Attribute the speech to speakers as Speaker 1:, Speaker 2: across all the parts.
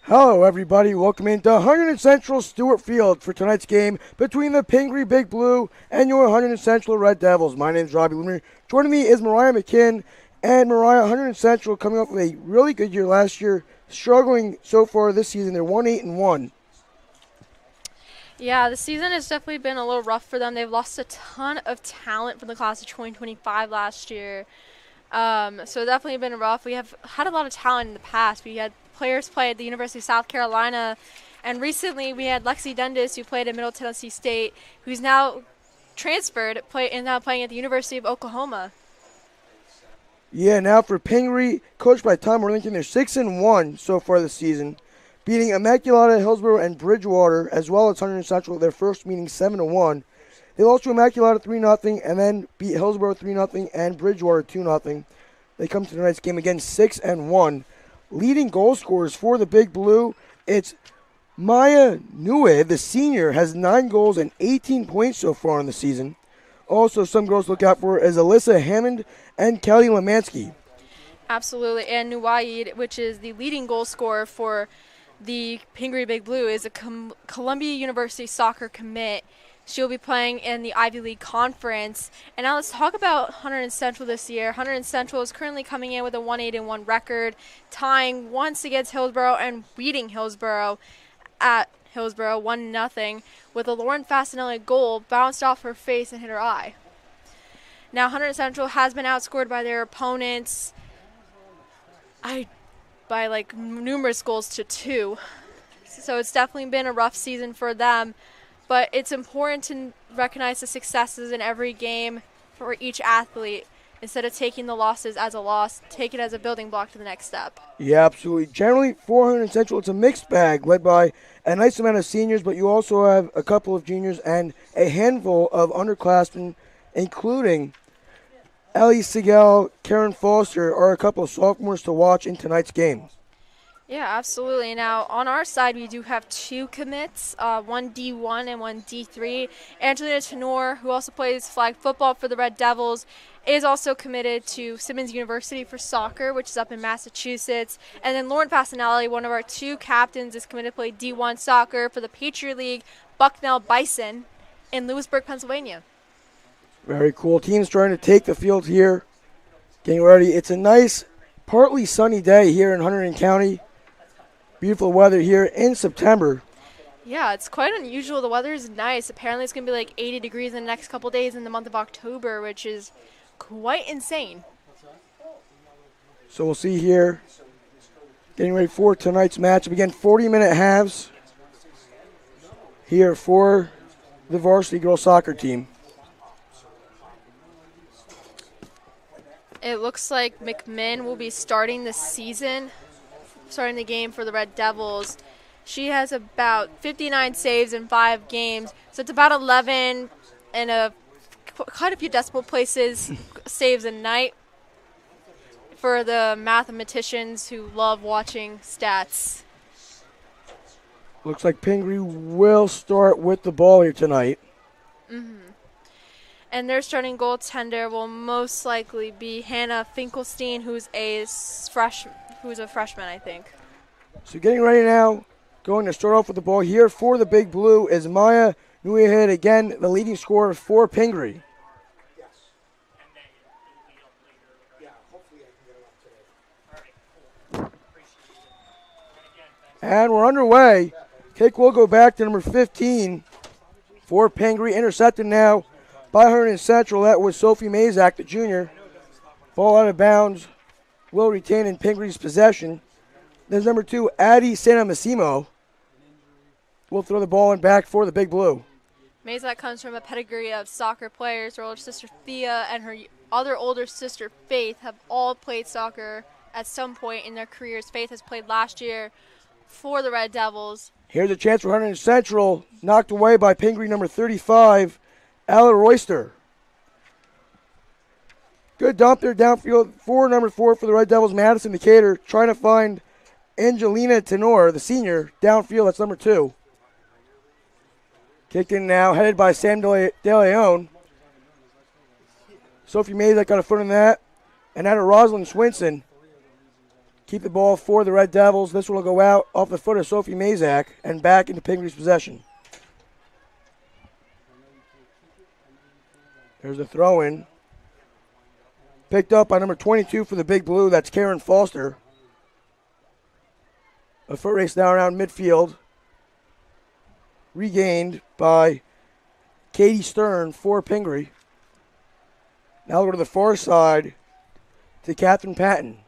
Speaker 1: Hello, everybody. Welcome into Hunterdon Central Stewart Field for tonight's game between the Pingry Big Blue and your Hunterdon Central Red Devils. My name is Robbie Lunar. Joining me is Mariah McKinn. And Mariah, Hunterdon Central coming off with a really good year last year, struggling so far this season. They're 1-8-1.
Speaker 2: Yeah, the season has definitely been a little rough for them. They've lost a ton of talent from the class of 2025 last year. So definitely been rough. We have had a lot of talent in the past. We had players play at the University of South Carolina, and recently we had Lexi Dundas, who played at Middle Tennessee State, who's now transferred and now playing at the University of Oklahoma.
Speaker 1: Yeah, now for Pingry, coached by Tom Worthington, they're 6-1 so far this season, beating Immaculata, Hillsborough, and Bridgewater, as well as Hunterdon Central, their first meeting 7-1. They lost to Immaculata 3-0, and then beat Hillsborough 3-0 and Bridgewater 2-0. They come to tonight's game again 6-1. Leading goal scorers for the Big Blue, it's Maya Nue, the senior, has 9 goals and 18 points so far in the season. Also, some girls to look out for is Alyssa Hammond and Kelly Lemansky.
Speaker 2: Absolutely, and Nuwaid, which is the leading goal scorer for the Pingry Big Blue, is a Columbia University soccer commit. She'll be playing in the Ivy League Conference. And now let's talk about Hunterdon Central this year. Hunterdon Central is currently coming in with a 1-8-1 record, tying once against Hillsborough and beating Hillsborough at Hillsborough 1-0 with a Lauren Fasinelli goal bounced off her face and hit her eye. Now Hunterdon Central has been outscored by their opponents by like numerous goals to 2. So it's definitely been a rough season for them. But it's important to recognize the successes in every game for each athlete. Instead of taking the losses as a loss, take it as a building block to the next step.
Speaker 1: Yeah, absolutely. Generally, for Hunterdon Central, it's a mixed bag led by a nice amount of seniors, but you also have a couple of juniors and a handful of underclassmen, including Ellie Sigel, Karen Foster, are a couple of sophomores to watch in tonight's game.
Speaker 2: Yeah, absolutely. Now, on our side, we do have 2 commits, one D1 and one D3. Angelina Tenor, who also plays flag football for the Red Devils, is also committed to Simmons University for soccer, which is up in Massachusetts. And then Lauren Fasinelli, one of our 2 captains, is committed to play D1 soccer for the Patriot League Bucknell Bison in Lewisburg, Pennsylvania.
Speaker 1: Very cool. Teams trying to take the field here, getting ready. It's a nice, partly sunny day here in Hunterdon County. Beautiful weather here in September.
Speaker 2: Yeah, it's quite unusual. The weather is nice. Apparently it's going to be like 80 degrees in the next couple days in the month of October, which is quite insane.
Speaker 1: So we'll see here. Getting ready for tonight's matchup. Again, 40-minute halves here for the varsity girls soccer team.
Speaker 2: It looks like McMinn will be starting the game for the Red Devils. She has about 59 saves in 5 games, so it's about 11 and quite a few decimal places saves a night for the mathematicians who love watching stats.
Speaker 1: Looks like Pingry will start with the ball here tonight.
Speaker 2: And their starting goaltender will most likely be Hannah Finkelstein, who's a freshman, I think.
Speaker 1: So getting ready now, going to start off with the ball here for the Big Blue is Maya Nuihead, again, the leading scorer for Pingry. And we're underway. Kick will go back to number 15 for Pingry. Intercepted now by Hunterdon Central. That was Sophie Mazak, the junior. Ball out of bounds. Will retain in Pingry's possession. There's number 2, Addie Santamassimo. Will throw the ball in back for the Big Blue.
Speaker 2: Mazak comes from a pedigree of soccer players. Her older sister Thea and her other older sister Faith have all played soccer at some point in their careers. Faith has played last year for the Red Devils.
Speaker 1: Here's a chance for Hunterdon Central. Knocked away by Pingry number 35, Ella Royster. Good dump there downfield for number 4 for the Red Devils, Madison Decatur, trying to find Angelina Tenor, the senior, downfield. That's number 2. Kicked in now, headed by Sam De Leon. Sophie Mazak got a foot in that. And now to Rosalind Swinson. keep the ball for the Red Devils. This one will go out off the foot of Sophie Mazak and back into Pingry's possession. There's the throw-in. Picked up by number 22 for the Big Blue. That's Karen Foster. A foot race now around midfield. Regained by Katie Stern for Pingry. Now we'll go to the far side to Catherine Patton.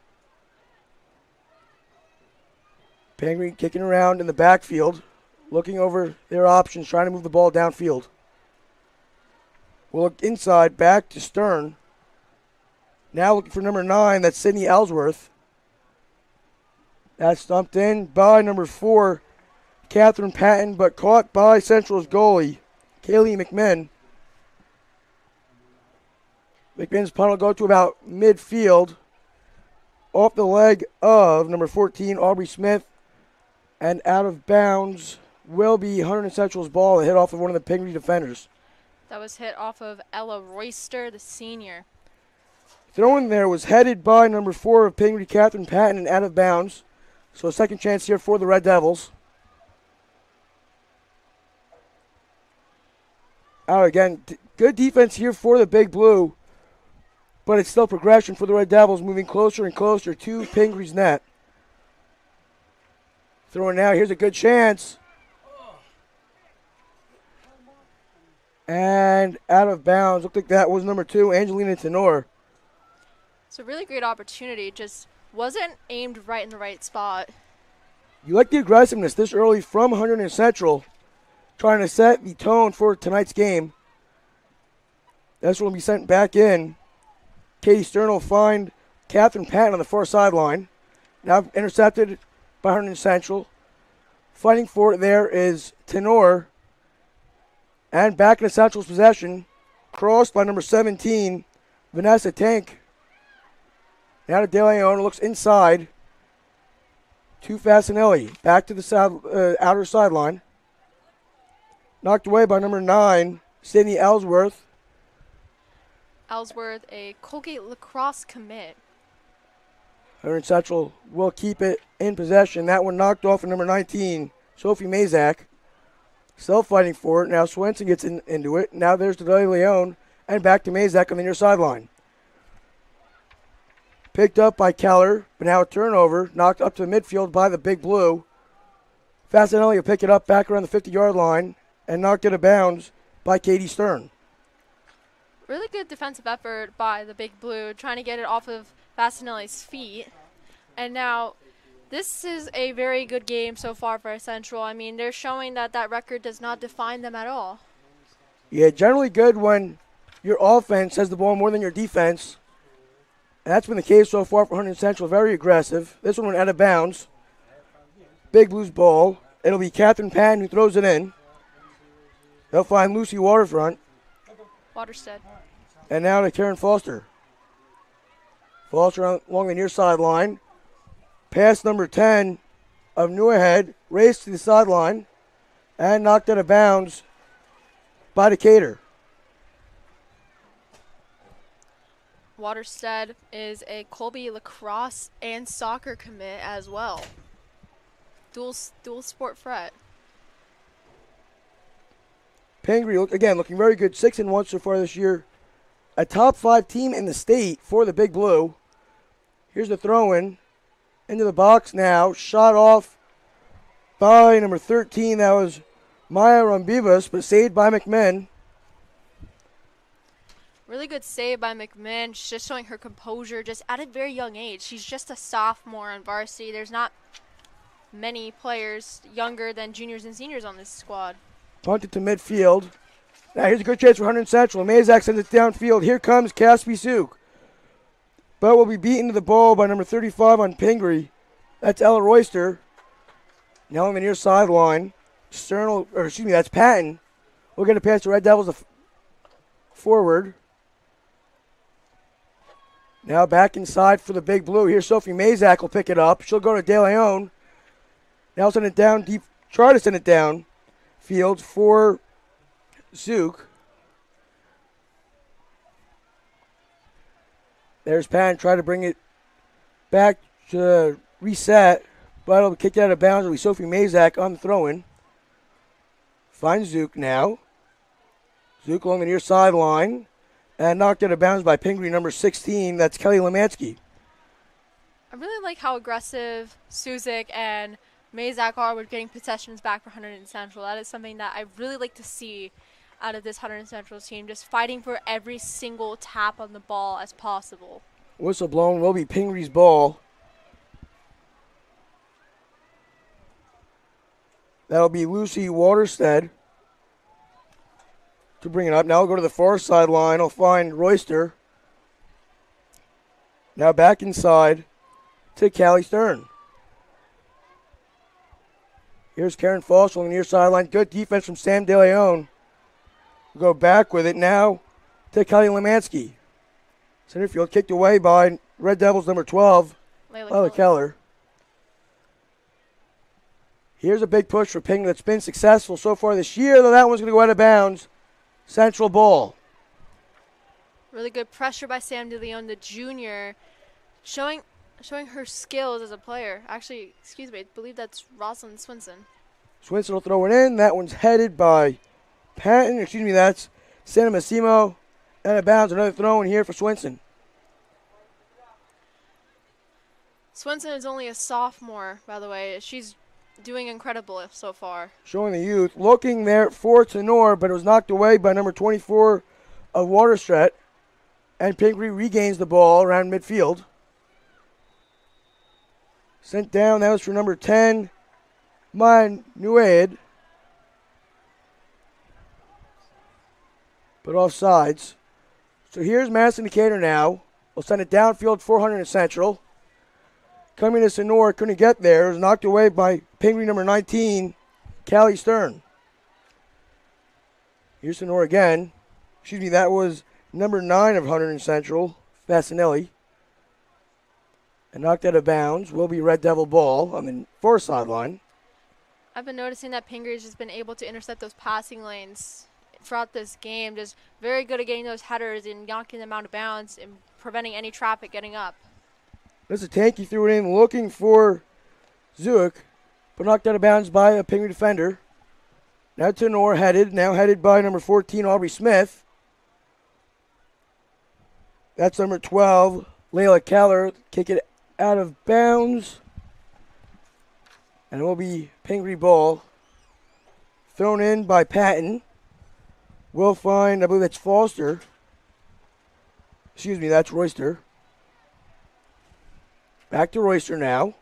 Speaker 1: Pingry kicking around in the backfield, looking over their options, trying to move the ball downfield. We'll look inside, back to Stern. Now looking for number 9, that's Sydney Ellsworth. That's stumped in by number 4, Catherine Patton, but caught by Central's goalie, Kaylee McMinn. McMinn's punt will go to about midfield, off the leg of number 14, Aubrey Smith, and out of bounds will be Hunterdon Central's ball. It hit off of one of the Pingry defenders.
Speaker 2: That was hit off of Ella Royster, the senior.
Speaker 1: Throw in there was headed by number 4 of Pingry, Catherine Patton, and out of bounds. So a second chance here for the Red Devils. Out again, good defense here for the Big Blue, but it's still progression for the Red Devils, moving closer and closer to Pingry's net. Throwing now, here's a good chance. And out of bounds. Looked like that was number 2, Angelina Tenor.
Speaker 2: It's a really great opportunity, just wasn't aimed right in the right spot.
Speaker 1: You like the aggressiveness this early from Hunterdon Central, trying to set the tone for tonight's game. This one will be sent back in. Katie Stern will find Catherine Patton on the far sideline. Now intercepted by Hunterdon Central. Fighting for it there is Tenor. And back into Central's possession. Crossed by number 17, Vanessa Tank. Now to De Leon, looks inside to Fasinelli. Back to the outer sideline. Knocked away by number 9, Sydney Ellsworth.
Speaker 2: Ellsworth, a Colgate lacrosse commit.
Speaker 1: Hunterdon Central will keep it in possession. That one knocked off of number 19, Sophie Mazak. Still fighting for it. Now Swenson gets into it. Now there's De Leon. And back to Mazak on the near sideline. Picked up by Keller, but now a turnover. Knocked up to the midfield by the Big Blue. Fasinelli will pick it up back around the 50-yard line and knocked it out of bounds by Katie Stern.
Speaker 2: Really good defensive effort by the Big Blue, trying to get it off of Fasinelli's feet. And now this is a very good game so far for Central. I mean, they're showing that that record does not define them at all.
Speaker 1: Yeah, generally good when your offense has the ball more than your defense. And that's been the case so far for Hunterdon Central. Very aggressive. This one went out of bounds. Big Blues ball. It'll be Catherine Patton who throws it in. They'll find Lucy Waterfront.
Speaker 2: Waterstead.
Speaker 1: And now to Karen Foster. Foster along the near sideline. Pass number 10 of New Ahead. Raced to the sideline. And knocked out of bounds by Decatur.
Speaker 2: Waterstead is a Colby lacrosse and soccer commit as well. Dual sport threat.
Speaker 1: Pingry, again, looking very good. 6-1 so far this year. A top 5 team in the state for the Big Blue. Here's the throw-in. Into the box now. Shot off by number 13. That was Maya Rombivas, but saved by McMinn.
Speaker 2: Really good save by McMinn. She's just showing her composure just at a very young age. She's just a sophomore on varsity. There's not many players younger than juniors and seniors on this squad.
Speaker 1: Punted to midfield. Now here's a good chance for Hunterdon Central. Mazak sends it downfield. Here comes Caspi Suk. But will be beaten to the ball by number 35 on Pingry. That's Ella Royster. Now on the near sideline. That's Patton. We'll get a pass to Red Devils forward. Now back inside for the Big Blue. Here Sophie Mazak will pick it up. She'll go to De Leon. Now send it down deep. Try to send it down field for Zook. There's Patton. Try to bring it back to reset, but it'll be kicked out of bounds. It'll be Sophie Mazak on the throw-in. Finds Zook now. Zook along the near sideline. And knocked out of bounds by Pingry, number 16. That's Kelly Lemansky.
Speaker 2: I really like how aggressive Suzik and Mazak are with getting possessions back for Hunterdon Central. That is something that I really like to see out of this Hunterdon Central team, just fighting for every single tap on the ball as possible.
Speaker 1: Whistle blown will be Pingry's ball. That'll be Lucy Waterstead to bring it up. Now we'll go to the far sideline. I'll find Royster. Now back inside to Callie Stern. Here's Karen Foss on the near sideline. Good defense from Sam DeLeon. We'll go back with it now to Kelly Lemansky. Center field kicked away by Red Devils number 12, Layla Keller. Here's a big push for Ping that's been successful so far this year, though that one's going to go out of bounds. Central ball.
Speaker 2: Really good pressure by Sam DeLeon, the junior, showing her skills as a player. Actually, excuse me, I believe that's Rosalind Swinson.
Speaker 1: Swinson will throw it in. That one's headed by Patton. Excuse me, that's Santa Massimo. Out of bounds, another throw in here for Swinson.
Speaker 2: Swinson is only a sophomore, by the way. She's doing incredible so far.
Speaker 1: Showing the youth. Looking there for Tenor, but it was knocked away by number 24 of Waterstret. And Pingry regains the ball around midfield. Sent down, that was for number 10, Nuaid. But offsides. So here's Madison Decatur now. We'll send it downfield, 400 Central. Coming to Sonora, couldn't get there. It was knocked away by Pingry number 19, Callie Stern. Here's Sonora again. Excuse me, that was number 9 of Hunterdon Central, Fasinelli. And knocked out of bounds will be Red Devil ball on the far sideline.
Speaker 2: I've been noticing that Pingry's just been able to intercept those passing lanes throughout this game. Just very good at getting those headers and knocking them out of bounds and preventing any traffic getting up.
Speaker 1: There's a tanky threw it in looking for Zook, but knocked out of bounds by a Pingry defender. Now Tenor headed by number 14, Aubrey Smith. That's number 12, Layla Keller. Kick it out of bounds. And it will be Pingry ball. Thrown in by Patton. We'll find, I believe that's Foster. Excuse me, that's Royster. Back to Royster now.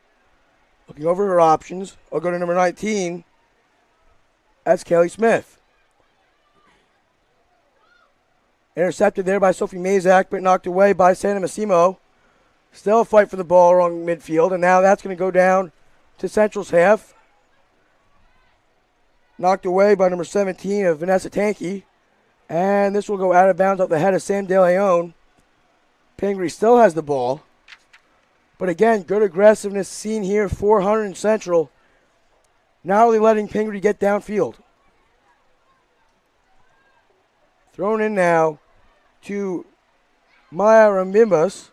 Speaker 1: Looking over her options. I'll go to number 19. That's Kelly Smith. Intercepted there by Sophie Mazak, but knocked away by Santa Massimo. Still a fight for the ball along midfield, and now that's going to go down to Central's half. Knocked away by number 17 of Vanessa Tanky. And this will go out of bounds off the head of Sam DeLeon. Pingry still has the ball. But again, good aggressiveness seen here for Hunterdon Central. Not really letting Pingry get downfield. Thrown in now to Maya Rabimbas.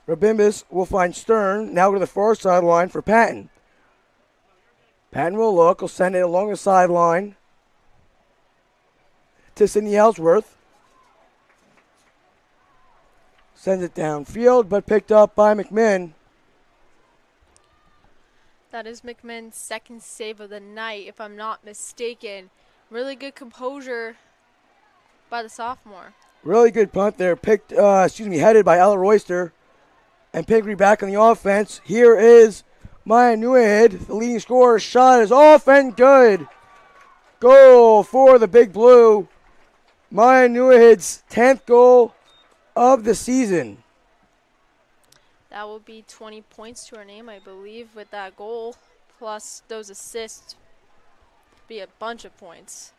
Speaker 1: Rabimbas will find Stern. Now to the far sideline for Patton. Patton will look. Will send it along the sideline to Sydney Ellsworth. Sends it downfield, but picked up by McMinn.
Speaker 2: That is McMinn's second save of the night, if I'm not mistaken. Really good composure by the sophomore.
Speaker 1: Really good punt there. Headed by Ella Royster. And Pingry back on the offense. Here is Maya Nuaid, the leading scorer. Shot is off and good. Goal for the Big Blue. Maya Nuaid's 10th goal of the season.
Speaker 2: That will be 20 points to her name, I believe, with that goal. Plus those assists be a bunch of points.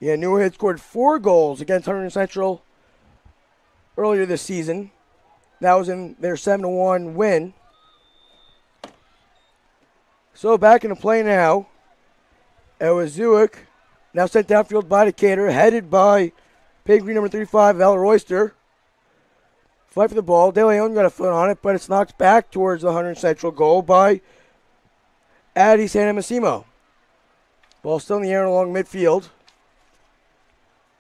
Speaker 1: Yeah, Nuaid scored 4 goals against Hunterdon Central earlier this season. That was in their 7-1 win. So back into play now. It was Zuick. Now sent downfield by Decatur, headed by Pingry number 35, Ella Royster. Fight for the ball. De Leon got a foot on it, but it's knocked back towards the Hunterdon Central goal by Addy Santamassimo. Ball still in the air along midfield.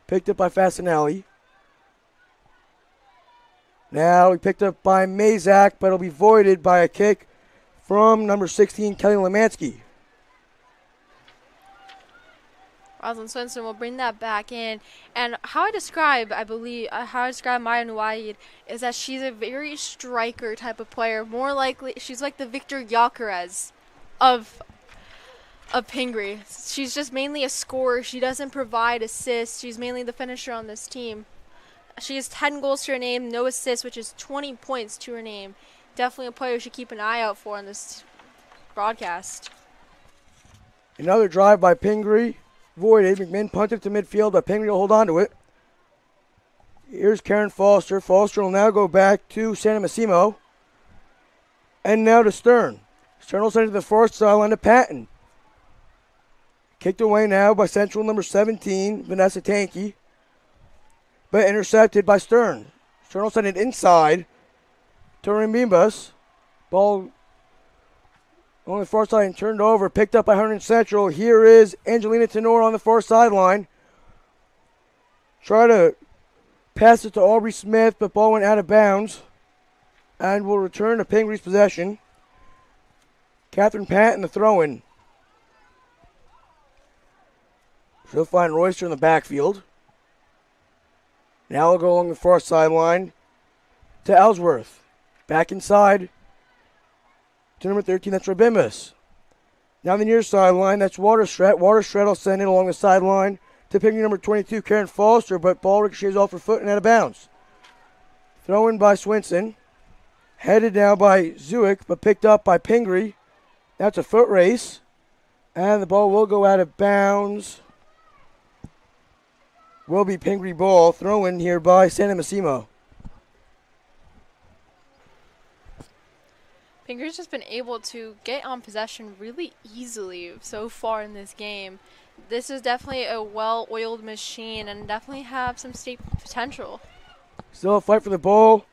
Speaker 1: Picked up by Fasinelli. Now he picked up by Mazak, but it'll be voided by a kick from number 16, Kelly Lemansky.
Speaker 2: Rosalind Swenson will bring that back in. And how I describe Maya Nuaid is that she's a very striker type of player. More likely, she's like the Victor Gyökeres of Pingry. She's just mainly a scorer. She doesn't provide assists. She's mainly the finisher on this team. She has 10 goals to her name, no assists, which is 20 points to her name. Definitely a player you should keep an eye out for in this broadcast.
Speaker 1: Another drive by Pingry. Voided. McMinn punted to midfield, but Pingry will hold on to it. Here's Karen Foster. Foster will now go back to Santamassimo. And now to Stern. Stern will send it to the far sideline to Patton. Kicked away now by Central number 17, Vanessa Tankey. But intercepted by Stern. Stern will send it inside to Rambimbas. Ball on the far side and turned over. Picked up by Hunterdon Central. Here is Angelina Tenor on the far sideline. Try to pass it to Aubrey Smith, but ball went out of bounds. And will return to Pingry's possession. Catherine Patton, the throw-in. She'll find Royster in the backfield. Now we'll go along the far sideline to Ellsworth. Back inside to number 13, that's Rabimbas. Now the near sideline, that's Waterstret. Waterstret will send it along the sideline to Pingry number 22, Karen Foster, but ball ricochets off her foot and out of bounds. Throw in by Swinson. Headed now by Zuick, but picked up by Pingry. That's a foot race. And the ball will go out of bounds. Will be Pingry ball. Throw in here by Santamassimo.
Speaker 2: Pingry's just been able to get on possession really easily so far in this game. This is definitely a well-oiled machine and definitely have some state potential.
Speaker 1: Still a fight for the ball.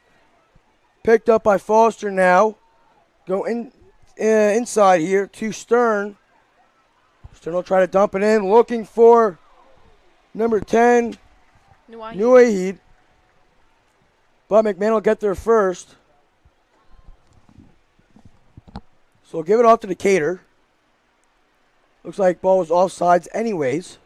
Speaker 1: Picked up by Foster now. Go inside here to Stern. Stern will try to dump it in. Looking for number 10, Nuaid. But McMahon will get there first. So we'll give it off to Decatur. Looks like ball was offsides anyways.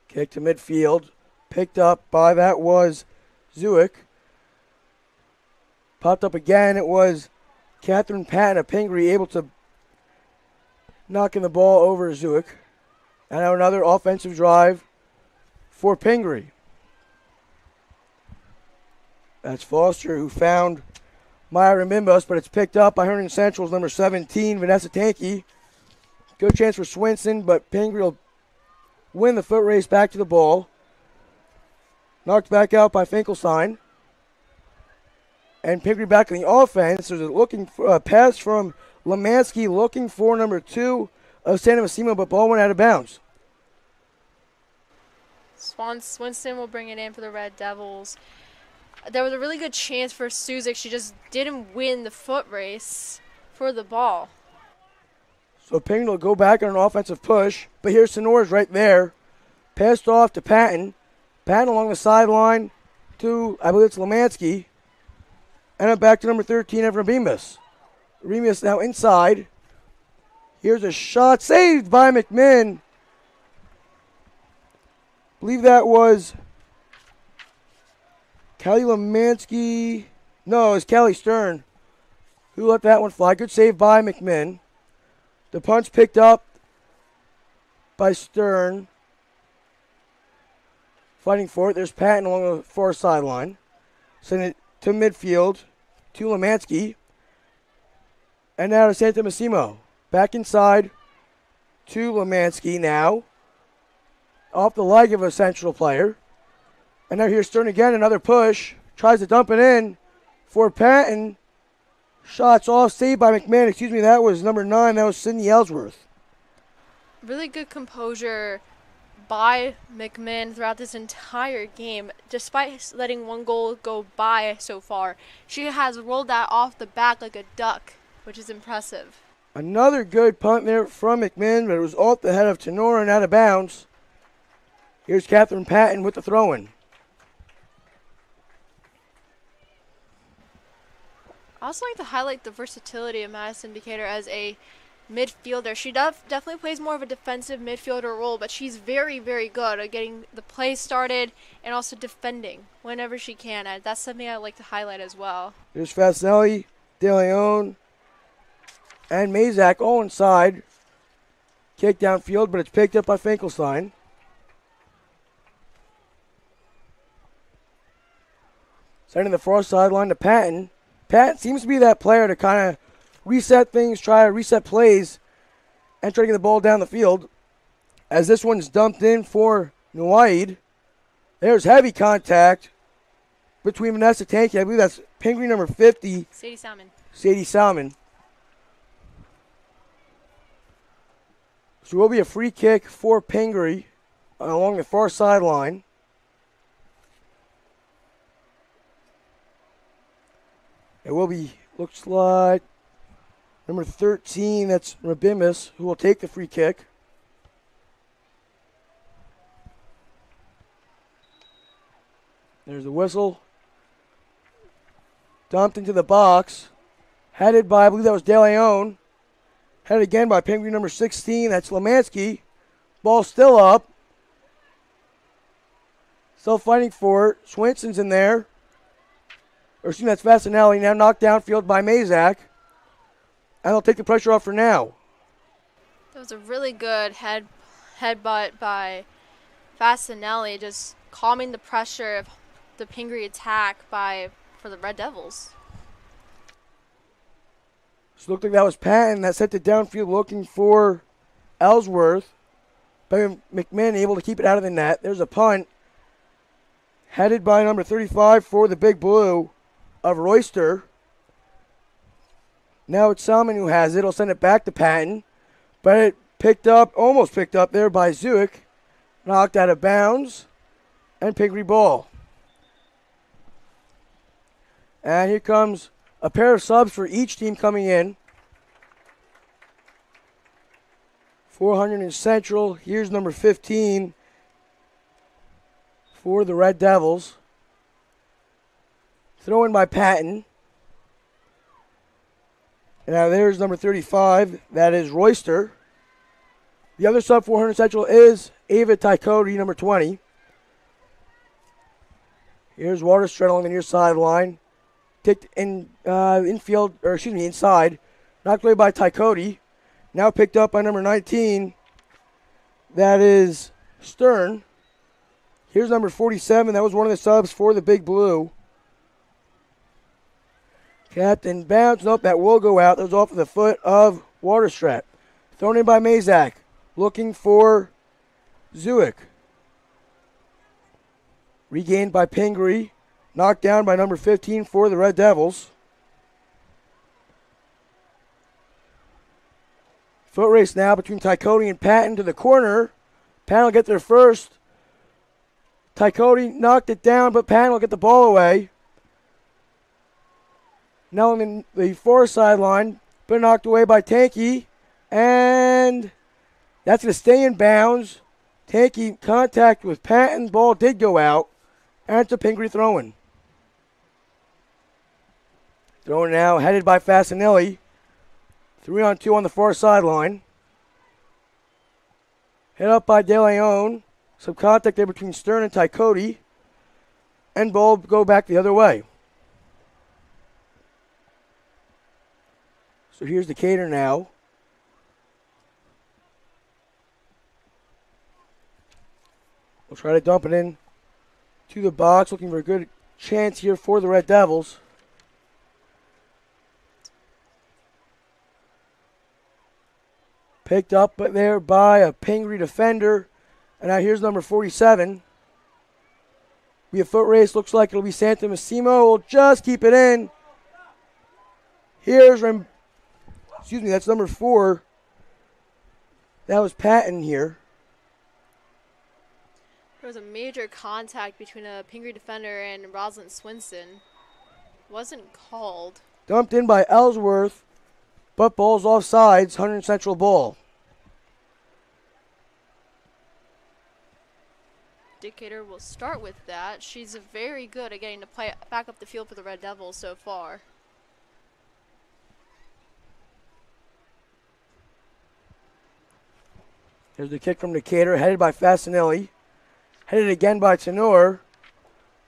Speaker 1: Kick to midfield. Picked up by, that was Zuick. Popped up again. It was Catherine Patton of Pingry able to knocking the ball over Zuick. And now another offensive drive for Pingry. That's Foster who found Myra Mimbus, but it's picked up by Hunterdon Central's number 17, Vanessa Tankey. Good chance for Swinson, but Pingry will win the foot race back to the ball. Knocked back out by Finkelstein. And Pingry back in the offense. There's a pass from Lemansky looking for number 2 of Santamassimo, but ball went out of bounds.
Speaker 2: Swinson will bring it in for the Red Devils. There was a really good chance for Suzik. She just didn't win the foot race for the ball.
Speaker 1: So Pingry will go back on an offensive push, but here's Sonora's right there. Passed off to Patton. Patton along the sideline to, I believe it's Lemansky. And then back to number 13, Evan Remus. Remus now inside. Here's a shot saved by McMinn. I believe that was Callie Lemansky. No, it was Callie Stern who let that one fly. Good save by McMinn. The punch picked up by Stern. Fighting for it. There's Patton along the far sideline. Send it to midfield to Lemansky. And now to Santamassimo. Back inside to Lemansky now. Off the leg of a Central player. And now here's Stern again, another push. Tries to dump it in for Patton. Shots off, saved by McMahon. Excuse me, that was number 9. That was Sydney Ellsworth.
Speaker 2: Really good composure by McMahon throughout this entire game. Despite letting one goal go by so far, she has rolled that off the back like a duck, which is impressive.
Speaker 1: Another good punt there from McMahon, but it was off the head of Tenora and out of bounds. Here's Catherine Patton with the throw-in.
Speaker 2: I also like to highlight the versatility of Madison Decatur as a midfielder. She definitely plays more of a defensive midfielder role, but she's very, very good at getting the play started and also defending whenever she can. And that's something I like to highlight as well.
Speaker 1: Here's Fasinelli, De Leon, and Mazak all inside. Kick downfield, but it's picked up by Finkelstein. Sending the far sideline to Patton. Patton seems to be that player to kind of reset things, try to reset plays, and try to get the ball down the field. As this one's dumped in for Nuaid. There's heavy contact between Vanessa Tanky. I believe that's Pingry number 50.
Speaker 2: Sadie Salmon.
Speaker 1: Sadie Salmon. So it will be a free kick for Pingry along the far sideline. It will be, looks like, number 13, that's Rabimis, who will take the free kick. There's the whistle. Dumped into the box. Headed by, I believe that was De Leon. Headed again by Pingry number 16, that's Lemansky. Ball still up. Still fighting for it. Swinson's in there. Or excuse me, that's Fasinelli, now knocked downfield by Mazak. And they'll take the pressure off for now.
Speaker 2: That was a really good headbutt by Fasinelli, just calming the pressure of the Pingry attack for the Red Devils.
Speaker 1: So it looked like that was Patton that sent it downfield looking for Ellsworth. But McMahon able to keep it out of the net. There's a punt. Headed by number 35 for the Big Blue of Royster. Now it's Salmon who has it. He'll send it back to Patton. But it almost picked up there by Zuick. Knocked out of bounds. And Pingry ball. And here comes a pair of subs for each team coming in. 400 in Central. Here's number 15 for the Red Devils. Throw in by Patton. And now there's number 35. That is Royster. The other sub 400 Central is Ava Tykody, number 20. Here's Waterstread along the near sideline. Kicked in inside. Knocked away by Tykody. Now picked up by number 19. That is Stern. Here's number 47. That was one of the subs for the Big Blue. Captain bounce. Nope, that will go out. That was off of the foot of Waterstrat. Thrown in by Mazak. Looking for Zuick. Regained by Pingry. Knocked down by number 15 for the Red Devils. Foot race now between Tykody and Patton to the corner. Patton will get there first. Tykody knocked it down, but Patton will get the ball away. Now on the far sideline, but knocked away by Tanky. And that's going to stay in bounds. Tanky contact with Patton. Ball did go out. And it's a Pingry throw-in. Throw-in now headed by Fasinelli. 3-on-2 on the far sideline. Hit up by De Leon. Some contact there between Stern and Tykody. And ball go back the other way. So here's Decatur now. We'll try to dump it in to the box. Looking for a good chance here for the Red Devils. Picked up there by a Pingry defender. And now here's number 47. We have foot race. Looks like it'll be Santa Massimo. We'll just keep it in. Here's that's number 4. That was Patton here.
Speaker 2: was a major contact between a Pingry defender and Rosalind Swinson. Wasn't called.
Speaker 1: Dumped in by Ellsworth, but ball's offsides, Hunterdon Central ball.
Speaker 2: Decatur will start with that. She's very good at getting to play back up the field for the Red Devils so far.
Speaker 1: Here's the kick from Decatur, headed by Fasinelli. Headed again by Tenor,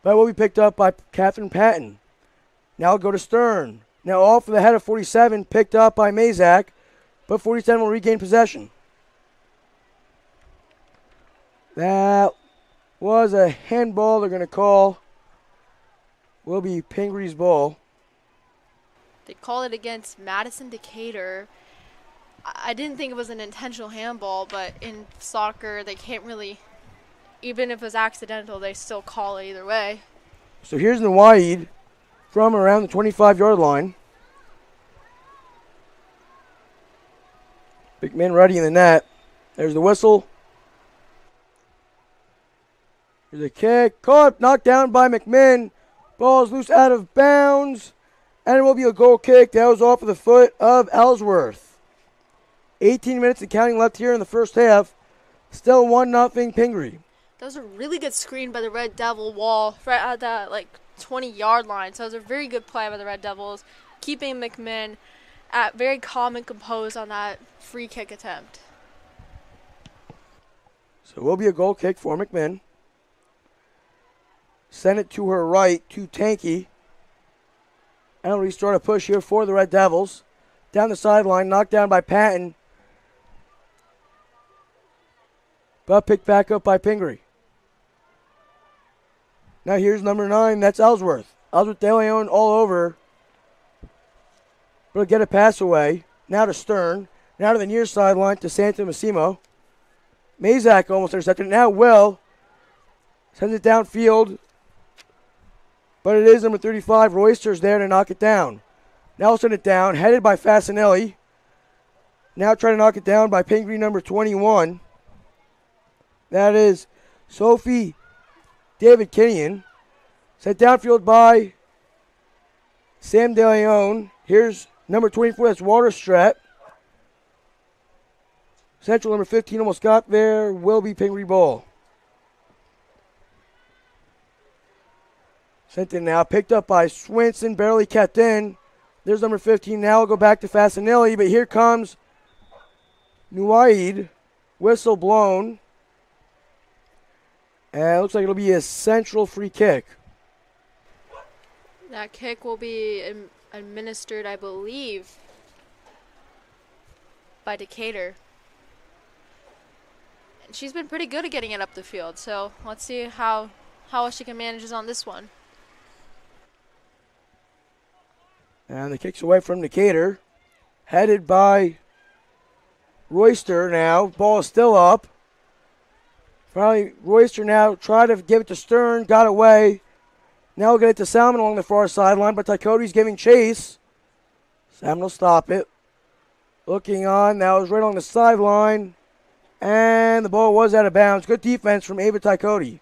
Speaker 1: but will be picked up by Catherine Patton. Now go to Stern. Now off of the head of 47, picked up by Mazak, but 47 will regain possession. That was a handball they're going to call. Will be Pingry's ball.
Speaker 2: They call it against Madison Decatur. I didn't think it was an intentional handball, but in soccer they can't really, even if it was accidental, they still call it either way.
Speaker 1: So here's Nawaid from around the 25-yard line. Big man ready in the net. There's the whistle. Here's a kick. Caught, knocked down by McMinn. Ball's loose out of bounds. And it will be a goal kick. That was off of the foot of Ellsworth. 18 minutes and counting left here in the first half. Still 1-0 Pingry.
Speaker 2: That was a really good screen by the Red Devil wall right at that 20-yard line. So it was a very good play by the Red Devils, keeping McMinn at very calm and composed on that free kick attempt.
Speaker 1: So it will be a goal kick for McMinn. Send it to her right to Tanky. And we start a push here for the Red Devils. Down the sideline, knocked down by Patton. But picked back up by Pingry. Now here's number 9, that's Ellsworth. Ellsworth De Leon all over. But get a pass away. Now to Stern. Now to the near sideline to Santa Massimo. Mazak almost intercepted. Now Will sends it downfield. But it is number 35, Royster's there to knock it down. Now send it down, headed by Fasinelli. Now trying to knock it down by Pingry number 21. That is Sophie David Kinnian. Sent downfield by Sam De Leon. Here's number 24, that's Walter Strat. Central number 15 almost got there. Will be Pingry ball. Sent in now, picked up by Swinson, barely kept in. There's number 15. Now we'll go back to Fasinelli, but here comes Nuaid. Whistle blown. And it looks like it'll be a Central free kick.
Speaker 2: That kick will be administered, I believe, by Decatur. And she's been pretty good at getting it up the field, so let's see how she can manage on this one.
Speaker 1: And the kick's away from Decatur. Headed by Royster now. Ball is still up. Finally, Royster now tried to give it to Stern. Got away. Now we'll get it to Salmon along the far sideline, but Tycody's giving chase. Salmon will stop it. Looking on. That was right on the sideline. And the ball was out of bounds. Good defense from Ava Tycody.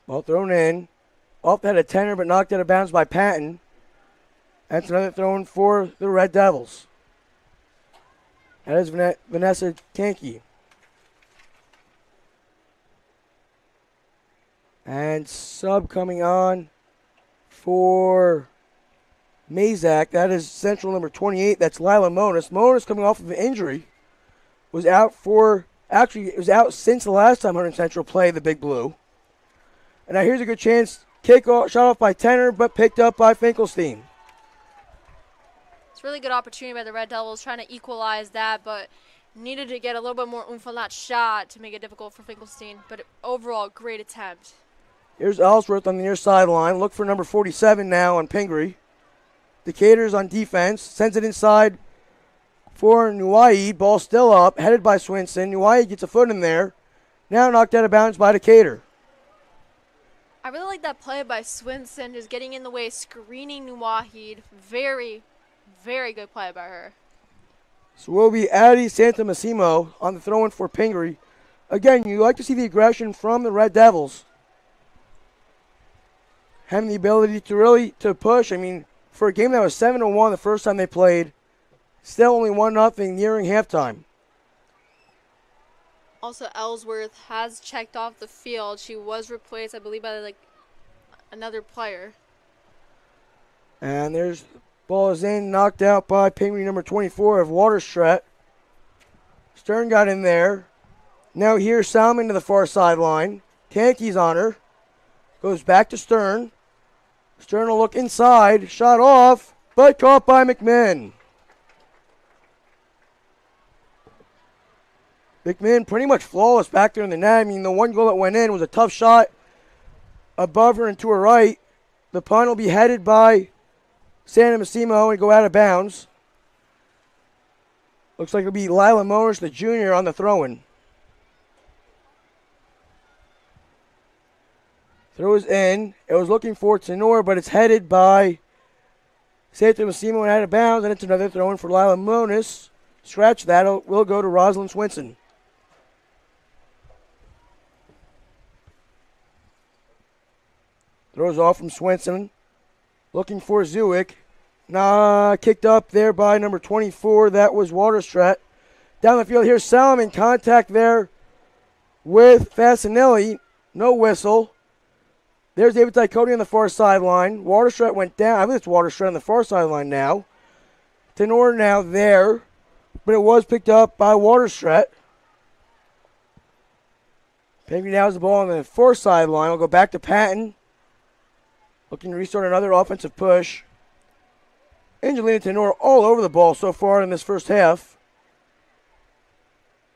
Speaker 1: Ball thrown in. Off the head of Tenor, but knocked out of bounds by Patton. That's another throw in for the Red Devils. That is Vanessa Tanky. And sub coming on for Mazak. That is Central number 28. That's Lila Monis. Monis coming off of an injury. Was out it was out since the last time Hunterdon Central played the Big Blue. And now here's a good chance. Kick off, shot off by Tenor, but picked up by Finkelstein.
Speaker 2: It's a really good opportunity by the Red Devils trying to equalize that, but needed to get a little bit more oomph on that shot to make it difficult for Finkelstein. But overall, great attempt.
Speaker 1: Here's Ellsworth on the near sideline. Look for number 47 now on Pingry. Decatur's on defense. Sends it inside for Nuaid. Ball still up, headed by Swinson. Nuaid gets a foot in there. Now knocked out of bounds by Decatur.
Speaker 2: I really like that play by Swinson, just getting in the way, screening Nuwahid. Very, very good play by her.
Speaker 1: So will be Addy Santamassimo on the throw-in for Pingry. Again, you like to see the aggression from the Red Devils. Having the ability to really push. I mean, for a game that was 7-1 the first time they played, still only 1-0 nearing halftime.
Speaker 2: Also, Ellsworth has checked off the field. She was replaced, I believe, by another player.
Speaker 1: And there's ball is in, knocked out by Pingry number 24 of Waterstrat. Stern got in there. Now here's Salmon to the far sideline. Tanky's on her. Goes back to Stern. Stern will look inside. Shot off, but caught by McMinn. McMinn pretty much flawless back there in the net. I mean, the one goal that went in was a tough shot above her and to her right. The punt will be headed by Santamassimo and go out of bounds. Looks like it'll be Lila Monish, the junior, on the throw-in. Throw is in. It was looking for Tenor, but it's headed by Santamassimo and out of bounds, and it's another throw-in for Lila Monish. Scratch that. Will go to Rosalind Swinson. Throws off from Swinson. Looking for Zewick. Kicked up there by number 24. That was Waterstrat. Down the field, here's Salmon. Contact there with Fasinelli. No whistle. There's David Tycote on the far sideline. Waterstrat went down. I think it's Waterstrat on the far sideline now. Tenor now there. But it was picked up by Waterstrat. Pingry now has the ball on the far sideline. We'll go back to Patton. Looking to restart another offensive push. Angelina Tenor all over the ball so far in this first half.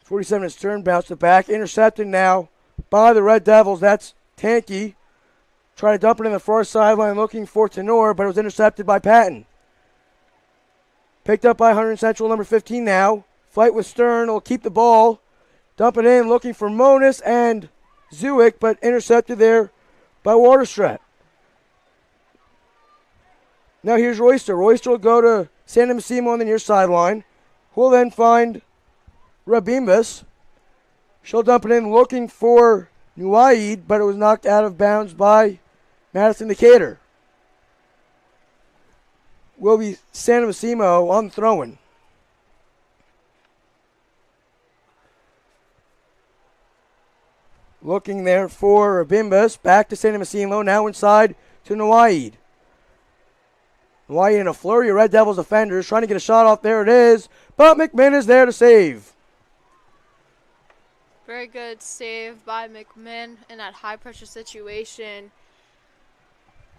Speaker 1: 47 is turn, bounced it back. Intercepted now by the Red Devils. That's Tanky. Trying to dump it in the far sideline looking for Tenor, but it was intercepted by Patton. Picked up by Hunterdon Central, number 15 now. Fight with Stern. Will keep the ball. Dump it in, looking for Monis and Zewick, but intercepted there by Waterstrat. Now here's Royster. Royster will go to Santamassimo on the near sideline. Who'll then find Rabimbas. She'll dump it in looking for Nuaid, but it was knocked out of bounds by Madison Decatur. Will be Santamassimo on the throw-in. Looking there for Rabimbas. Back to Santamassimo. Now inside to Nuaid. Nuaid in a flurry of Red Devils defenders. Trying to get a shot off. There it is. But McMinn is there to save.
Speaker 2: Very good save by McMinn in that high-pressure situation.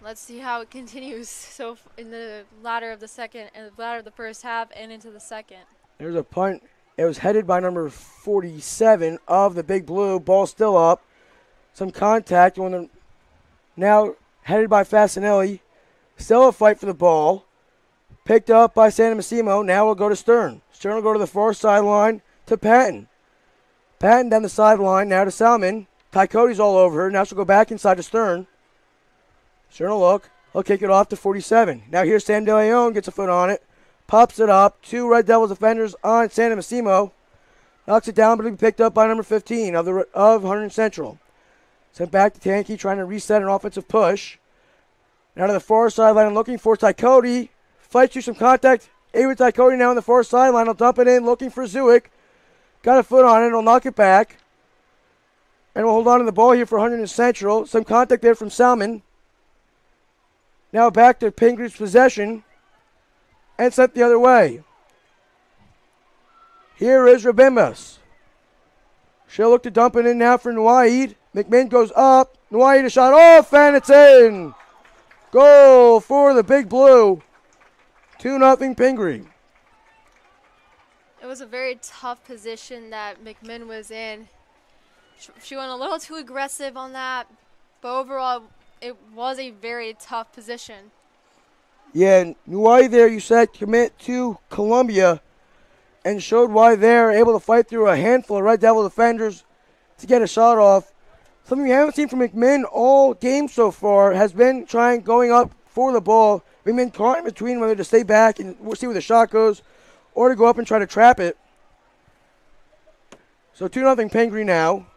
Speaker 2: Let's see how it continues so in the latter of the first half and into the second.
Speaker 1: There's a punt. It was headed by number 47 of the Big Blue. Ball still up. Some contact. Now headed by Fasinelli. Still a fight for the ball. Picked up by Santamassimo. Now we'll go to Stern. Stern will go to the far sideline to Patton. Patton down the sideline. Now to Salmon. Tycote's all over her. Now she'll go back inside to Stern. Stern will look. He'll kick it off to 47. Now here's Sam De Leon. Gets a foot on it. Pops it up. Two Red Devils defenders on Santamassimo. Knocks it down, but it'll be picked up by number 15 of Hunterdon Central. Sent back to Tanky, trying to reset an offensive push. Now to the far sideline, looking for Tycote. Fights through some contact. Avery Tycote now on the far sideline. He'll dump it in, looking for Zewick. Got a foot on it. He'll knock it back. And we'll hold on to the ball here for Hunterdon Central. Some contact there from Salmon. Now back to Pingry's possession. And sent the other way. Here is Rabimbas. She'll look to dump it in now for Nuaid. McMinn goes up. Nuaid a shot off, and it's in. Goal for the Big Blue. 2-0 Pingry.
Speaker 2: It was a very tough position that McMinn was in. She went a little too aggressive on that, but overall it was a very tough position.
Speaker 1: Yeah, Nuaid there, you said, commit to Columbia and showed why they're able to fight through a handful of Red Devil defenders to get a shot off. Something we haven't seen from McMinn all game so far has been going up for the ball. McMinn caught in between whether to stay back and see where the shot goes or to go up and try to trap it. So 2-0 Pingry now.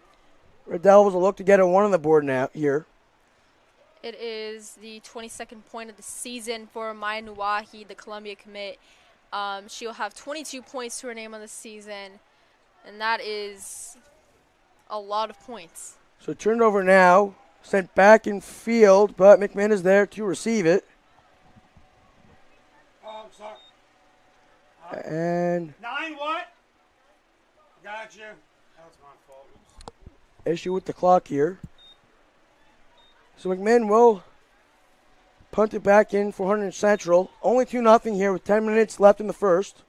Speaker 1: Red Devils will look to get a 1 on the board now here.
Speaker 2: It is the 22nd point of the season for Maya Nuwahi, the Columbia commit. She'll have 22 points to her name on the season, and that is a lot of points.
Speaker 1: So turned over now, sent back in field, but McMahon is there to receive it.
Speaker 3: Oh, I'm sorry.
Speaker 1: And
Speaker 3: 9 what? Got you. That was my fault. Oops.
Speaker 1: issue with the clock here. So McMahon will punt it back in for Hunterdon Central. Only 2-0 here with 10 minutes left in the first.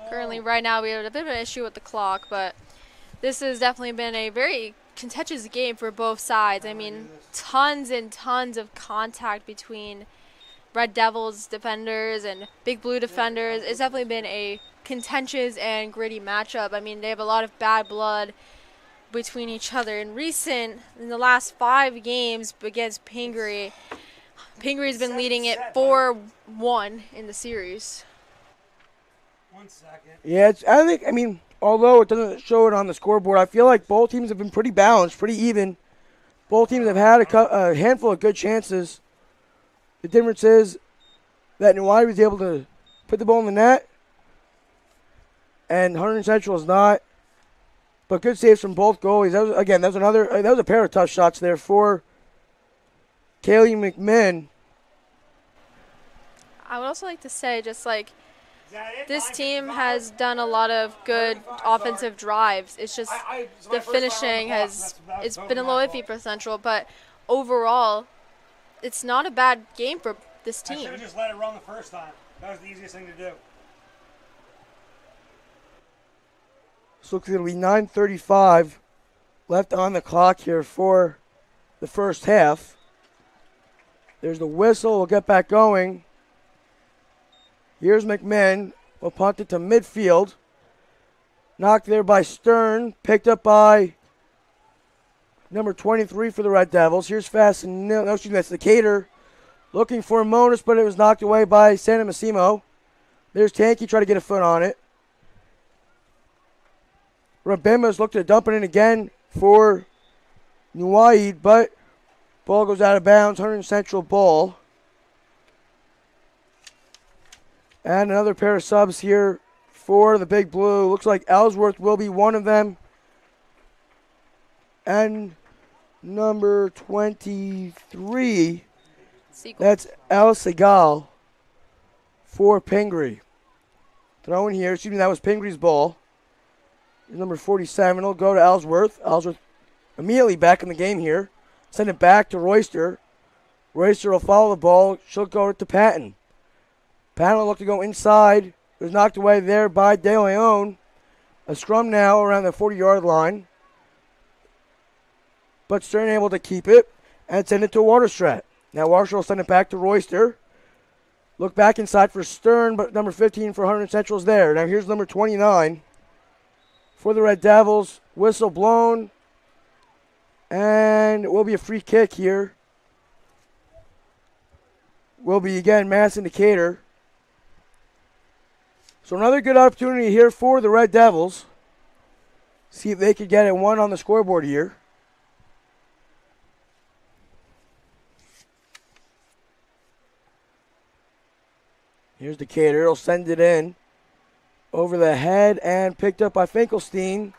Speaker 2: Currently, right now, we have a bit of an issue with the clock, but this has definitely been a very contentious game for both sides. I mean, tons and tons of contact between Red Devils defenders and Big Blue defenders. It's definitely been a contentious and gritty matchup. I mean, they have a lot of bad blood between each other. In the last 5 games against Pingry, Pingry's been leading it 4-1 in the series.
Speaker 3: 1 second.
Speaker 1: Yeah, I mean, although it doesn't show it on the scoreboard, I feel like both teams have been pretty balanced, pretty even. Both teams have had a handful of good chances. The difference is that Nuwayi was able to put the ball in the net, and Hunterdon Central is not. But good saves from both goalies. That was a pair of tough shots there for Kaylee McMahon.
Speaker 2: I would also like to say, just like, this team has done a lot of good offensive drives. It's just the finishing it's been a little iffy for Central, but overall, it's not a bad game for this
Speaker 3: I
Speaker 2: team.
Speaker 3: should have just let it run the first time. That was the easiest thing to do.
Speaker 1: So it's going to be 9:35 left on the clock here for the first half. There's the whistle. We'll get back going. Here's McMahon. We'll punt it to midfield. Knocked there by Stern. Picked up by number 23 for the Red Devils. Here's that's the Cater. Looking for Monas, but it was knocked away by Santa Massimo. There's Tanky, try to get a foot on it. Rabimas looked to dump it in again for Nuwayi, but ball goes out of bounds. Hunterdon Central ball. And another pair of subs here for the Big Blue. Looks like Ellsworth will be one of them. And number 23, that's Al Segal for Pingry. Throwing here, that was Pingry's ball. Number 47 will go to Ellsworth. Ellsworth immediately back in the game here. Send it back to Royster. Royster will follow the ball. She'll go to Patton. Patton will look to go inside. It was knocked away there by De Leon. A scrum now around the 40-yard line. But Stern able to keep it and send it to Waterstrat. Now Waterstrat will send it back to Royster. Look back inside for Stern, but number 15 for Hunterdon Central is there. Now here's number 29 for the Red Devils. Whistle blown. And it will be a free kick here. Will be again Mass Indicator. So another good opportunity here for the Red Devils. See if they could get a 1 on the scoreboard here. Here's Decatur. He'll send it in over the head and picked up by Finkelstein.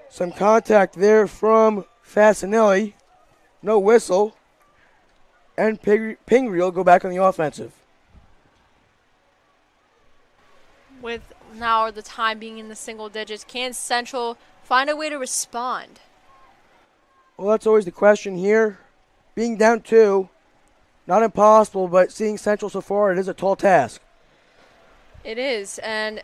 Speaker 1: Some contact there from Fasinelli. No whistle. And Pingry will go back on the offensive.
Speaker 2: With now the time being in the single digits, can Central find a way to respond?
Speaker 1: Well, that's always the question here. Being down 2, not impossible, but seeing Central so far, it is a tall task.
Speaker 2: It is, and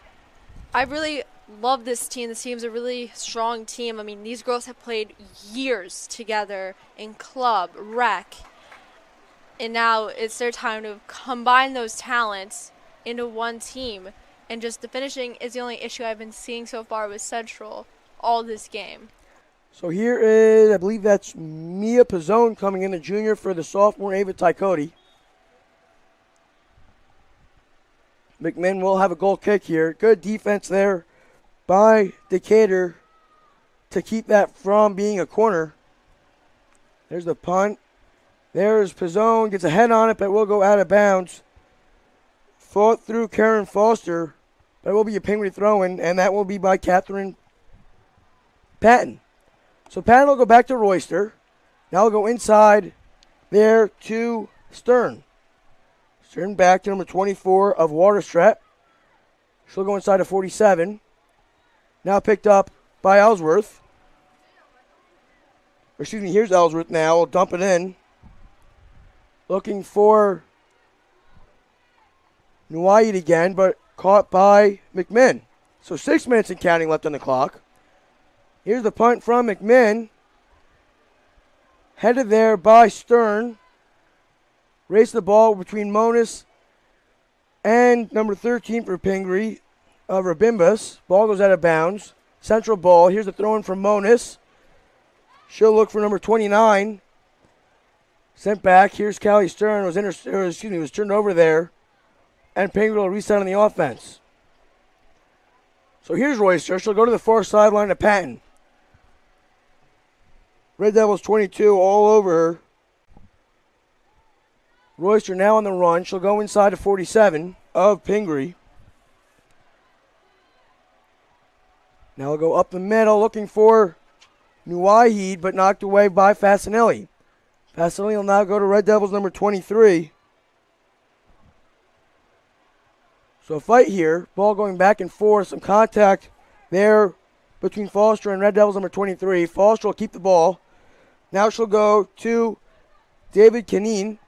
Speaker 2: I really love this team. This team's a really strong team. I mean, these girls have played years together in club, rec, and now it's their time to combine those talents into one team. And just the finishing is the only issue I've been seeing so far with Central all this game.
Speaker 1: So here is, I believe that's Mia Pizzone coming in, the junior for the sophomore Ava Tycoti. McMinn will have a goal kick here. Good defense there by Decatur to keep that from being a corner. There's the punt. There's Pizzone, gets a head on it, but will go out of bounds. Fought through Karen Foster, but it will be a Pingry throw-in, and that will be by Catherine Patton. So Patton will go back to Royster. Now we'll go inside there to Stern. Stern back to number 24 of Waterstrat. She'll go inside to 47. Now picked up by Ellsworth. Excuse me, here's Ellsworth now. We'll dump it in. Looking for Nuwayid again, but caught by McMinn. So 6 minutes and counting left on the clock. Here's the punt from McMinn. Headed there by Stern. Race the ball between Monis and number 13 for Pingry of Rabimbas. Ball goes out of bounds. Central ball. Here's the throw in from Monis. She'll look for number 29. Sent back. Here's Callie Stern. Was turned over there. And Pingry will reset on the offense. So here's Royster. She'll go to the far sideline to Patton. Red Devils 22 all over her. Royster now on the run. She'll go inside to 47 of Pingry. Now we'll go up the middle looking for Nuwayid, but knocked away by Fasinelli. Fasinelli will now go to Red Devils number 23. So a fight here. Ball going back and forth. Some contact there between Foster and Red Devils number 23. Foster will keep the ball. Now she'll go to David Canine.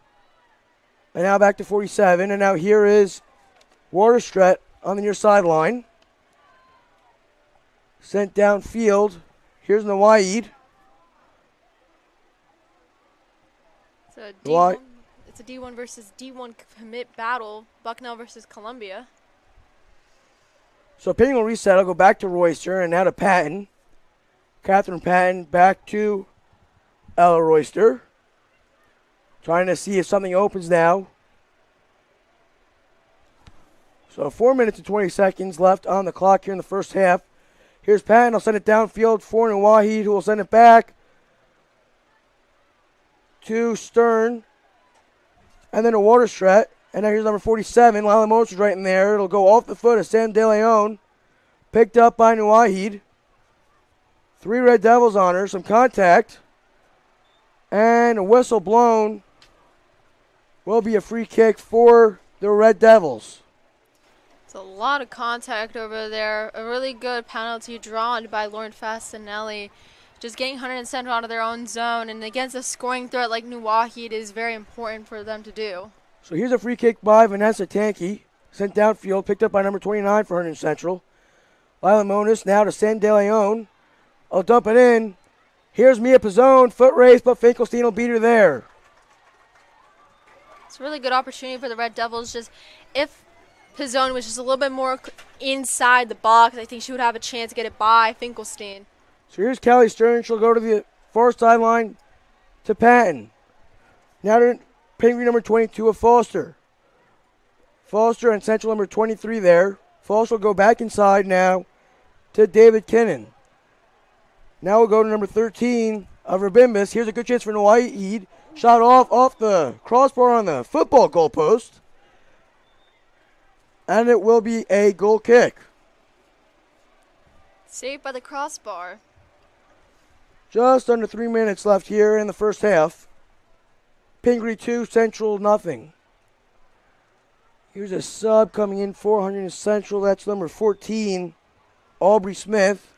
Speaker 1: And now back to 47. And now here is Waterstrat on the near sideline. Sent downfield. Here's Nuwayid.
Speaker 2: It's a D1 versus D1 commit battle. Bucknell versus Columbia.
Speaker 1: So Ping will reset. I'll go back to Royster and now to Patton. Catherine Patton back to Ella Royster. Trying to see if something opens now. So 4 minutes and 20 seconds left on the clock here in the first half. Here's Patton. I'll send it downfield for Nuwayid, who will send it back to Stern. And then to Waterstrat. And now here's number 47. Lila Moses right in there. It'll go off the foot of Sam De Leon. Picked up by Nuwayid. 3 Red Devils on her. Some contact. And a whistle blown. Will be a free kick for the Red Devils.
Speaker 2: It's a lot of contact over there. A really good penalty drawn by Lauren Fasinelli. Just getting Hunterdon Central out of their own zone. And against a scoring threat like Nuwayid is very important for them to do.
Speaker 1: So here's a free kick by Vanessa Tankey. Sent downfield, picked up by number 29 for Hunterdon Central. Lila Monis now to Sam De Leon. I'll dump it in. Here's Mia Pizzone. Foot race, but Finkelstein will beat her there.
Speaker 2: It's a really good opportunity for the Red Devils. Just if Pizzone was just a little bit more inside the box, I think she would have a chance to get it by Finkelstein.
Speaker 1: So here's Callie Stern. She'll go to the far sideline to Patton. Now to Pingry number 22 of Foster. Foster and Central number 23 there. Foster will go back inside now to David Kinnan. Now we'll go to number 13 of Rabimbas. Here's a good chance for Nuwayid. Shot off the crossbar on the football goalpost. And it will be a goal kick.
Speaker 2: Saved by the crossbar.
Speaker 1: Just under 3 minutes left here in the first half. Pingry 2, Central nothing. Here's a sub coming in for Hunterdon Central. That's number 14, Aubrey Smith.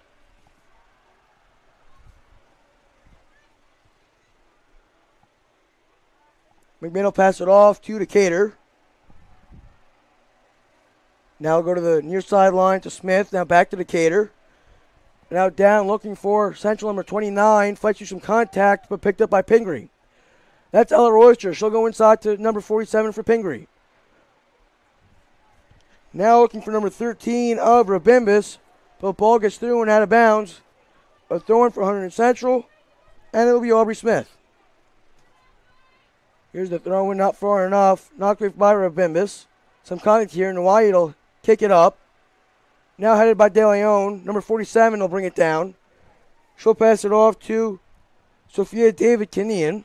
Speaker 1: McMinn will pass it off to Decatur. Now we'll go to the near sideline to Smith. Now back to Decatur. Now down looking for Central number 29. Fights through some contact, but picked up by Pingry. That's Ella Royster. She'll go inside to number 47 for Pingry. Now looking for number 13 of Rabimbas. But ball gets through and out of bounds. A throw in for Hunterdon Central. And it'll be Aubrey Smith. Here's the throw in, not far enough. Knocked away by Rabimbas. some contact here. Hawaii will kick it up. Now headed by De Leon. Number 47 will bring it down. She'll pass it off to Sophia David Kinian.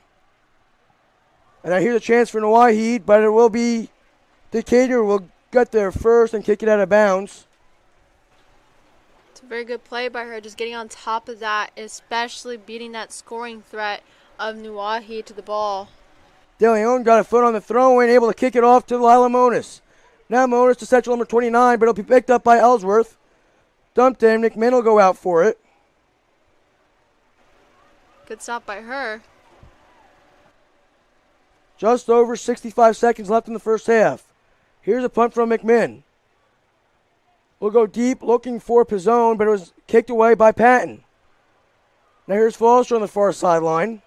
Speaker 1: And I hear the chance for Hawaii, but it will be Decatur will get there first and kick it out of bounds.
Speaker 2: It's a very good play by her, just getting on top of that, especially beating that scoring threat of Nuahi to the ball.
Speaker 1: De Leon got a foot on the throw-in, able to kick it off to Lila Monis. Now Monis to Central number 29, but it'll be picked up by Ellsworth. Dumped in. McMinn will go out for it.
Speaker 2: Good stop by her.
Speaker 1: Just over 65 seconds left in the first half. Here's a punt from McMinn. We'll go deep looking for Pizzone, but it was kicked away by Patton. Now here's Foster on the far sideline.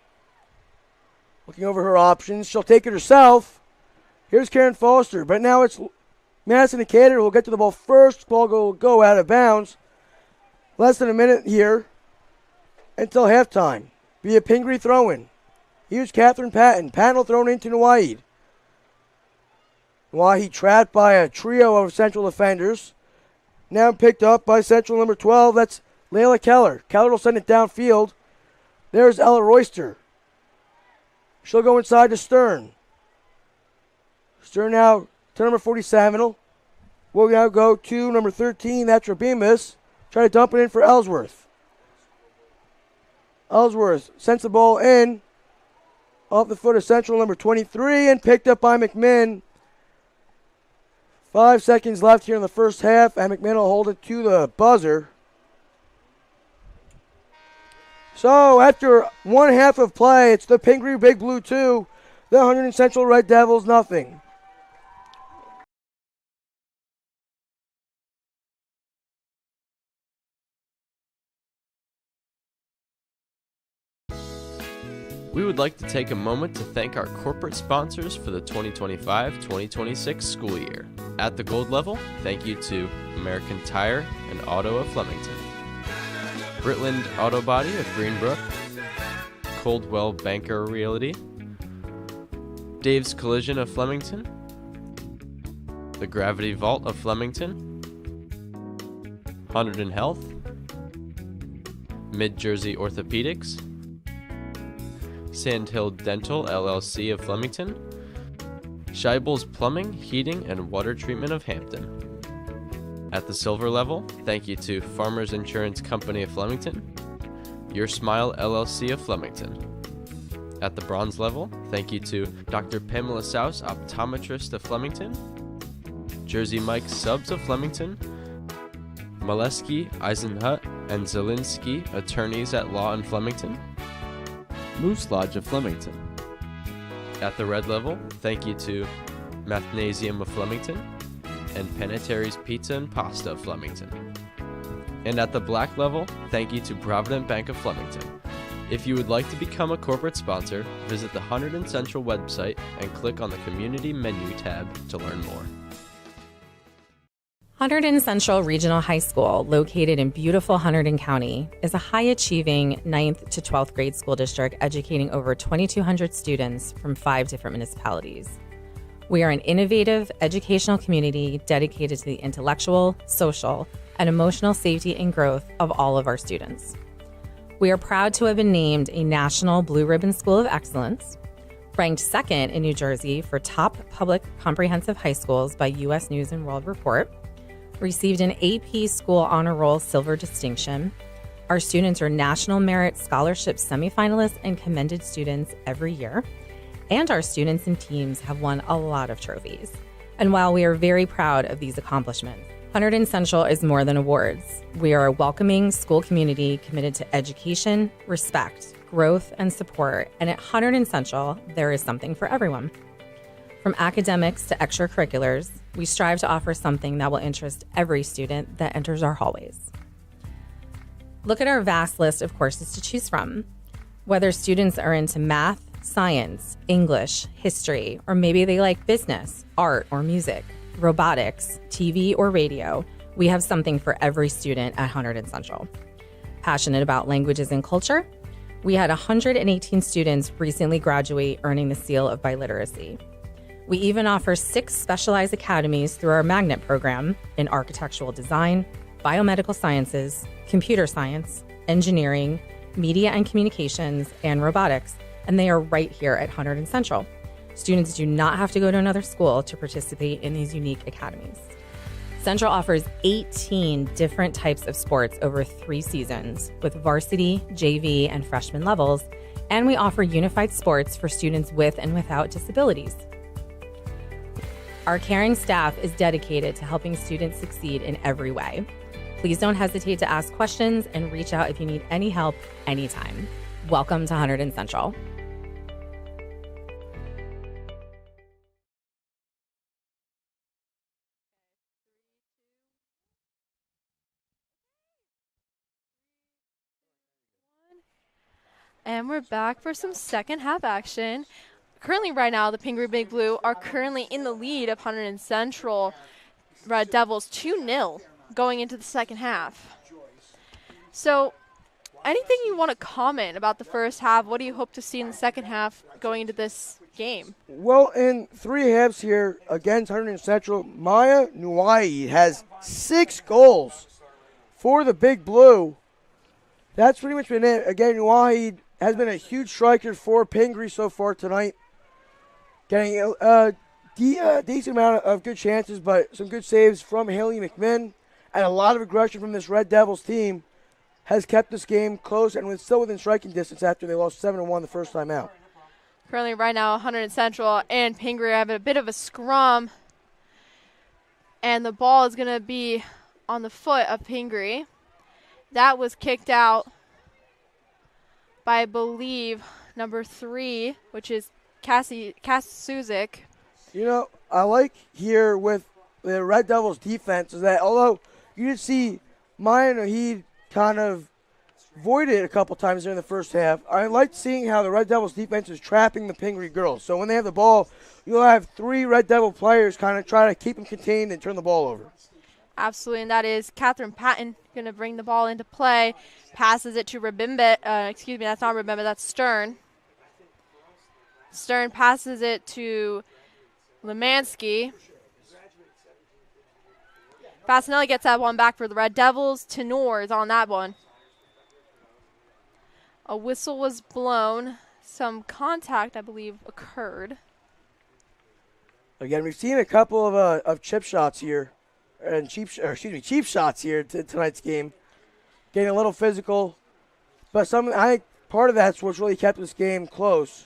Speaker 1: Looking over her options. She'll take it herself. Here's Karen Foster, but now it's Madison Decatur who will get to the ball first. Ball will go out of bounds. Less than a minute here until halftime. Be a Pingry throw-in. Here's Catherine Patton. Patton will throw it into Nawaid. Nawaid trapped by a trio of Central defenders. Now picked up by Central number 12. That's Layla Keller. Keller will send it downfield. There's Ella Royster. She'll go inside to Stern. Stern now to number 47. We'll now go to number 13. That's Rabimus. Try to dump it in for Ellsworth. Ellsworth sends the ball in. Off the foot of Central number 23 and picked up by McMinn. 5 seconds left here in the first half, and McMinn will hold it to the buzzer. So after one half of play, it's the Pingry Big Blue 2, the Hunterdon Central Red Devils nothing.
Speaker 4: We would like to take a moment to thank our corporate sponsors for the 2025-2026 school year. At the gold level, thank you to American Tire and Auto of Flemington, Britland Auto Body of Greenbrook, Coldwell Banker Realty, Dave's Collision of Flemington, the Gravity Vault of Flemington, Hunterdon Health, Mid-Jersey Orthopedics, Sandhill Dental LLC of Flemington, Scheibel's Plumbing, Heating, and Water Treatment of Hampton. At the silver level, thank you to Farmers Insurance Company of Flemington, Your Smile LLC of Flemington. At the bronze level, thank you to Dr. Pamela Souse, Optometrist of Flemington, Jersey Mike Subs of Flemington, Molesky, Eisenhut, and Zielinski, Attorneys at Law in Flemington, Moose Lodge of Flemington. At the red level, thank you to Mathnasium of Flemington and Panettieri's Pizza and Pasta of Flemington. And at the black level, thank you to Provident Bank of Flemington. If you would like to become a corporate sponsor, visit the Hunterdon Central website and click on the Community menu tab to learn more.
Speaker 5: Hunterdon Central Regional High School, located in beautiful Hunterdon County, is a high-achieving 9th to 12th grade school district educating over 2,200 students from 5 different municipalities. We are an innovative educational community dedicated to the intellectual, social, and emotional safety and growth of all of our students. We are proud to have been named a National Blue Ribbon School of Excellence, ranked second in New Jersey for top public comprehensive high schools by U.S. News and World Report, received an AP School Honor Roll Silver Distinction. Our students are National Merit Scholarship semifinalists and commended students every year. And our students and teams have won a lot of trophies. And while we are very proud of these accomplishments, Hunterdon Central is more than awards. We are a welcoming school community committed to education, respect, growth, and support. And at Hunterdon Central, there is something for everyone. From academics to extracurriculars, we strive to offer something that will interest every student that enters our hallways. Look at our vast list of courses to choose from. Whether students are into math, science, English, history, or maybe they like business, art, or music, robotics, TV, or radio, we have something for every student at Hunterdon Central. Passionate about languages and culture? We had 118 students recently graduate earning the seal of biliteracy. We even offer 6 specialized academies through our magnet program in architectural design, biomedical sciences, computer science, engineering, media and communications, and robotics, and they are right here at Hunterdon Central. Students do not have to go to another school to participate in these unique academies. Central offers 18 different types of sports over 3 seasons with varsity, JV, and freshman levels, and we offer unified sports for students with and without disabilities. Our caring staff is dedicated to helping students succeed in every way. Please don't hesitate to ask questions and reach out if you need any help anytime. Welcome to Hunterdon Central.
Speaker 2: And we're back for some second half action. Currently, right now, the Pingry Big Blue are currently in the lead of Hunterdon Central Red Devils 2-0 going into the second half. So, anything you want to comment about the first half? What do you hope to see in the second half going into this game?
Speaker 1: Well, in 3 halves here against Hunterdon Central, Maya Nuai has 6 goals for the Big Blue. That's pretty much been it. Again, Nuai has been a huge striker for Pingry so far tonight, getting a decent amount of good chances, but some good saves from Haley McMinn, and a lot of aggression from this Red Devils team has kept this game close and was still within striking distance after they lost 7-1 the first time out.
Speaker 2: Currently, right now, Hunterdon Central and Pingry have a bit of a scrum, and the ball is going to be on the foot of Pingry. That was kicked out by, I believe, number 3, which is Cass Suzik.
Speaker 1: You know, I like here with the Red Devils defense is that although you did see Maya Nahid kind of void it a couple times during the first half, I like seeing how the Red Devils defense is trapping the Pingry girls. So when they have the ball, you'll have 3 Red Devil players kind of try to keep them contained and turn the ball over.
Speaker 2: Absolutely, and that is Catherine Patton going to bring the ball into play. Passes it to Rabimbe. Excuse me, that's not Rabimbe, that's Stern. Stern passes it to Lemansky. Fasinelli gets that one back for the Red Devils. Tenor is on that one. A whistle was blown. Some contact, I believe, occurred.
Speaker 1: Again, we've seen a couple of chip shots here, and cheap shots here tonight's game. Getting a little physical, but I think part of that's what's really kept this game close.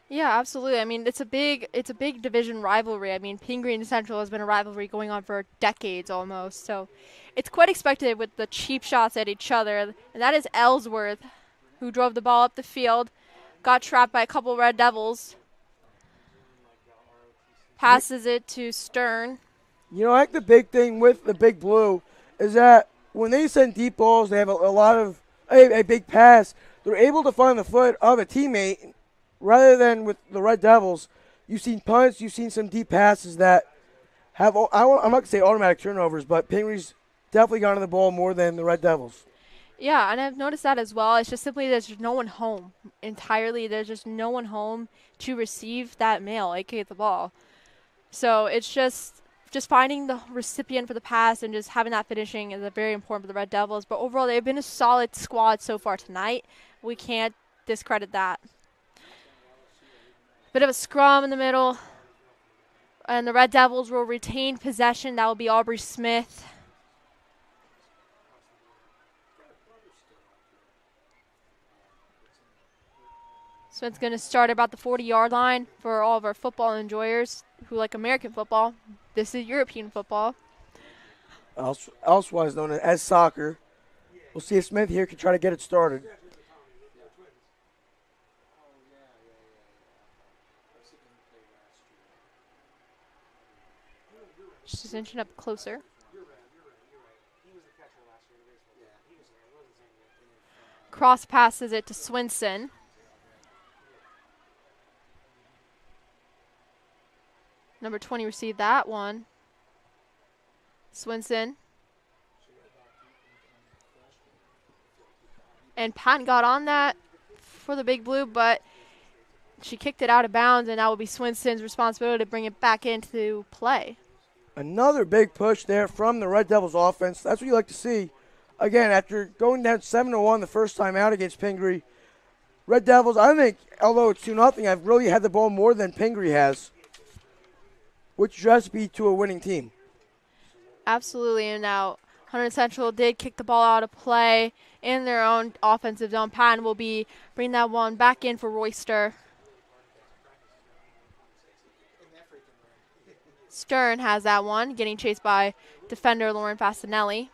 Speaker 2: Yeah, absolutely. I mean, it's a big division rivalry. I mean, Pingry and Central has been a rivalry going on for decades almost. So it's quite expected with the cheap shots at each other. And that is Ellsworth, who drove the ball up the field, got trapped by a couple Red Devils. Passes it to Stern.
Speaker 1: You know, I think the big thing with the Big Blue is that when they send deep balls, they have a lot of a big pass. They're able to find the foot of a teammate rather than with the Red Devils. You've seen punts, you've seen some deep passes that have, I'm not going to say automatic turnovers, but Pingry's definitely gotten the ball more than the Red Devils.
Speaker 2: Yeah, and I've noticed that as well. It's just simply there's just no one home entirely. There's just no one home to receive that mail, aka the ball. So it's just finding the recipient for the pass and just having that finishing is very important for the Red Devils. But overall, they've been a solid squad so far tonight. We can't discredit that. Bit of a scrum in the middle. And the Red Devils will retain possession. That will be Aubrey Smith. Smith's going to start about the 40-yard line for all of our football enjoyers who like American football. This is European football.
Speaker 1: Elsewise known as soccer. We'll see if Smith here can try to get it started.
Speaker 2: She's inching up closer. Cross passes it to Swinson. Number 20 received that one. Swinson. And Patton got on that for the Big Blue, but she kicked it out of bounds, and that will be Swinston's responsibility to bring it back into play.
Speaker 1: Another big push there from the Red Devils offense. That's what you like to see. Again, after going down 7-1 the first time out against Pingry, Red Devils, I think, although it's 2-0, I've really had the ball more than Pingry has, which is recipe to a winning team.
Speaker 2: Absolutely, and now Hunterdon Central did kick the ball out of play in their own offensive zone. Patton will be bringing that one back in for Royster. Stern has that one, getting chased by defender Lauren Fasinelli.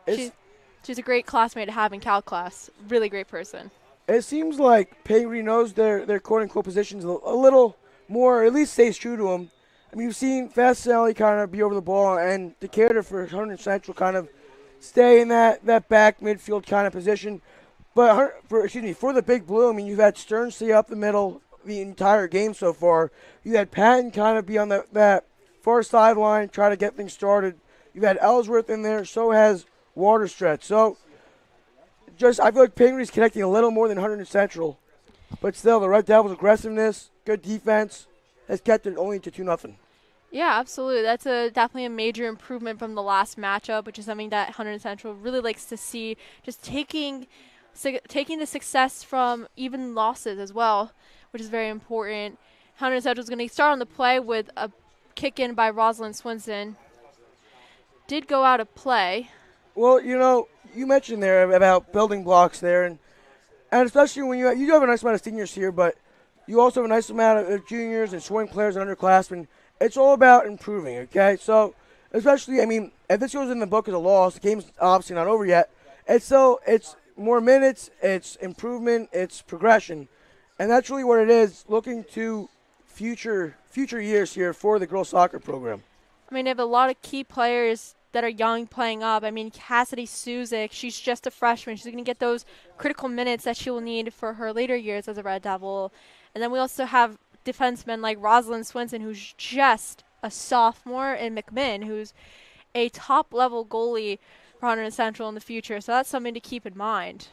Speaker 2: She's a great classmate to have in Cal class. Really great person.
Speaker 1: It seems like Pingry knows their quote-unquote positions a little more, or at least stays true to them. I mean, you've seen Fasinelli kind of be over the ball, and Decatur for Hunterdon Central kind of stay in that back midfield kind of position. But for the Big Blue, I mean, you've had Stern stay up the middle the entire game so far. You had Patton kind of be on that far sideline, try to get things started. You've had Ellsworth in there, so has Waterstretch. So I feel like Pingry's connecting a little more than Hunterdon Central. But still, the Red Devils' aggressiveness, good defense, has kept it only to 2-0.
Speaker 2: Yeah, absolutely. That's definitely a major improvement from the last matchup, which is something that Hunterdon Central really likes to see. Just taking the success from even losses as well, which is very important. Hunterdon Central is going to start on the play with a kick in by Rosalind Swinson. Did go out of play.
Speaker 1: Well, you mentioned there about building blocks there, and especially when you do have a nice amount of seniors here, but you also have a nice amount of juniors and swing players and underclassmen. It's all about improving, okay? So, especially, I mean, if this goes in the book as a loss, the game's obviously not over yet. It's more minutes, it's improvement, it's progression. And that's really what it is, looking to future years here for the girls soccer program.
Speaker 2: I mean, they have a lot of key players that are young playing up. I mean, Cassidy Suzik, she's just a freshman. She's going to get those critical minutes that she will need for her later years as a Red Devil. And then we also have defensemen like Rosalind Swinson, who's just a sophomore, and McMinn, who's a top-level goalie for Hunterdon Central in the future. So that's something to keep in mind.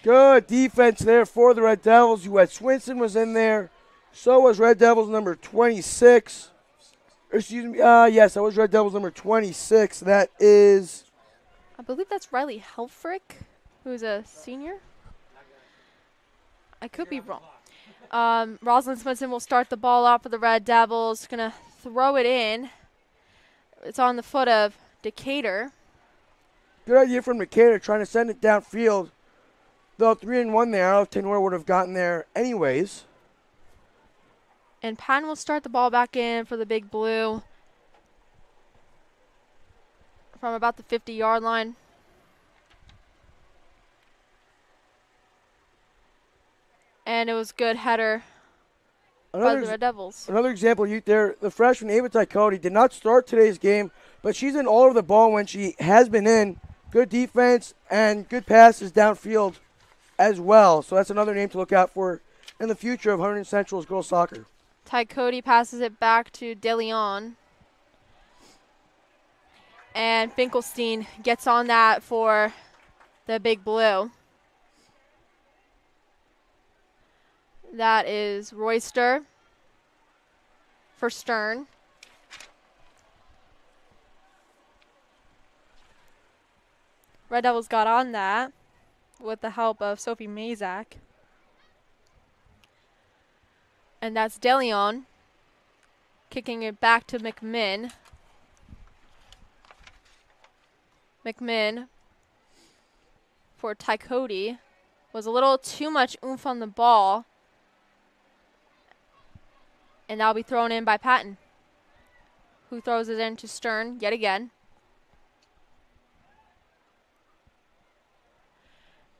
Speaker 1: Good defense there for the Red Devils. You had Swinson was in there. So was Red Devils number 26. Excuse me. Yes, that was Red Devils number 26. That is,
Speaker 2: I believe that's Riley Helfrich, who's a senior. I could be wrong. Rosalind Swinson will start the ball off for the Red Devils. Going to throw it in. It's on the foot of Decatur.
Speaker 1: Good idea from Decatur trying to send it downfield. Though 3-1 there, I don't know if Tenor would have gotten there anyways.
Speaker 2: And Patton will start the ball back in for the Big Blue from about the 50-yard line. And it was good header by the Red Devils.
Speaker 1: Another example, the freshman Ava Tykody did not start today's game, but she's in all over the ball when she has been in. Good defense and good passes downfield as well. So that's another name to look out for in the future of Hunterdon Central's girls soccer.
Speaker 2: Tykody passes it back to DeLeon. And Finkelstein gets on that for the Big Blue. That is Royster for Stern. Red Devils got on that with the help of Sophie Mazak. And that's DeLeon kicking it back to McMinn. McMinn for Tykody was a little too much oomph on the ball. And that'll be thrown in by Patton, who throws it into Stern yet again.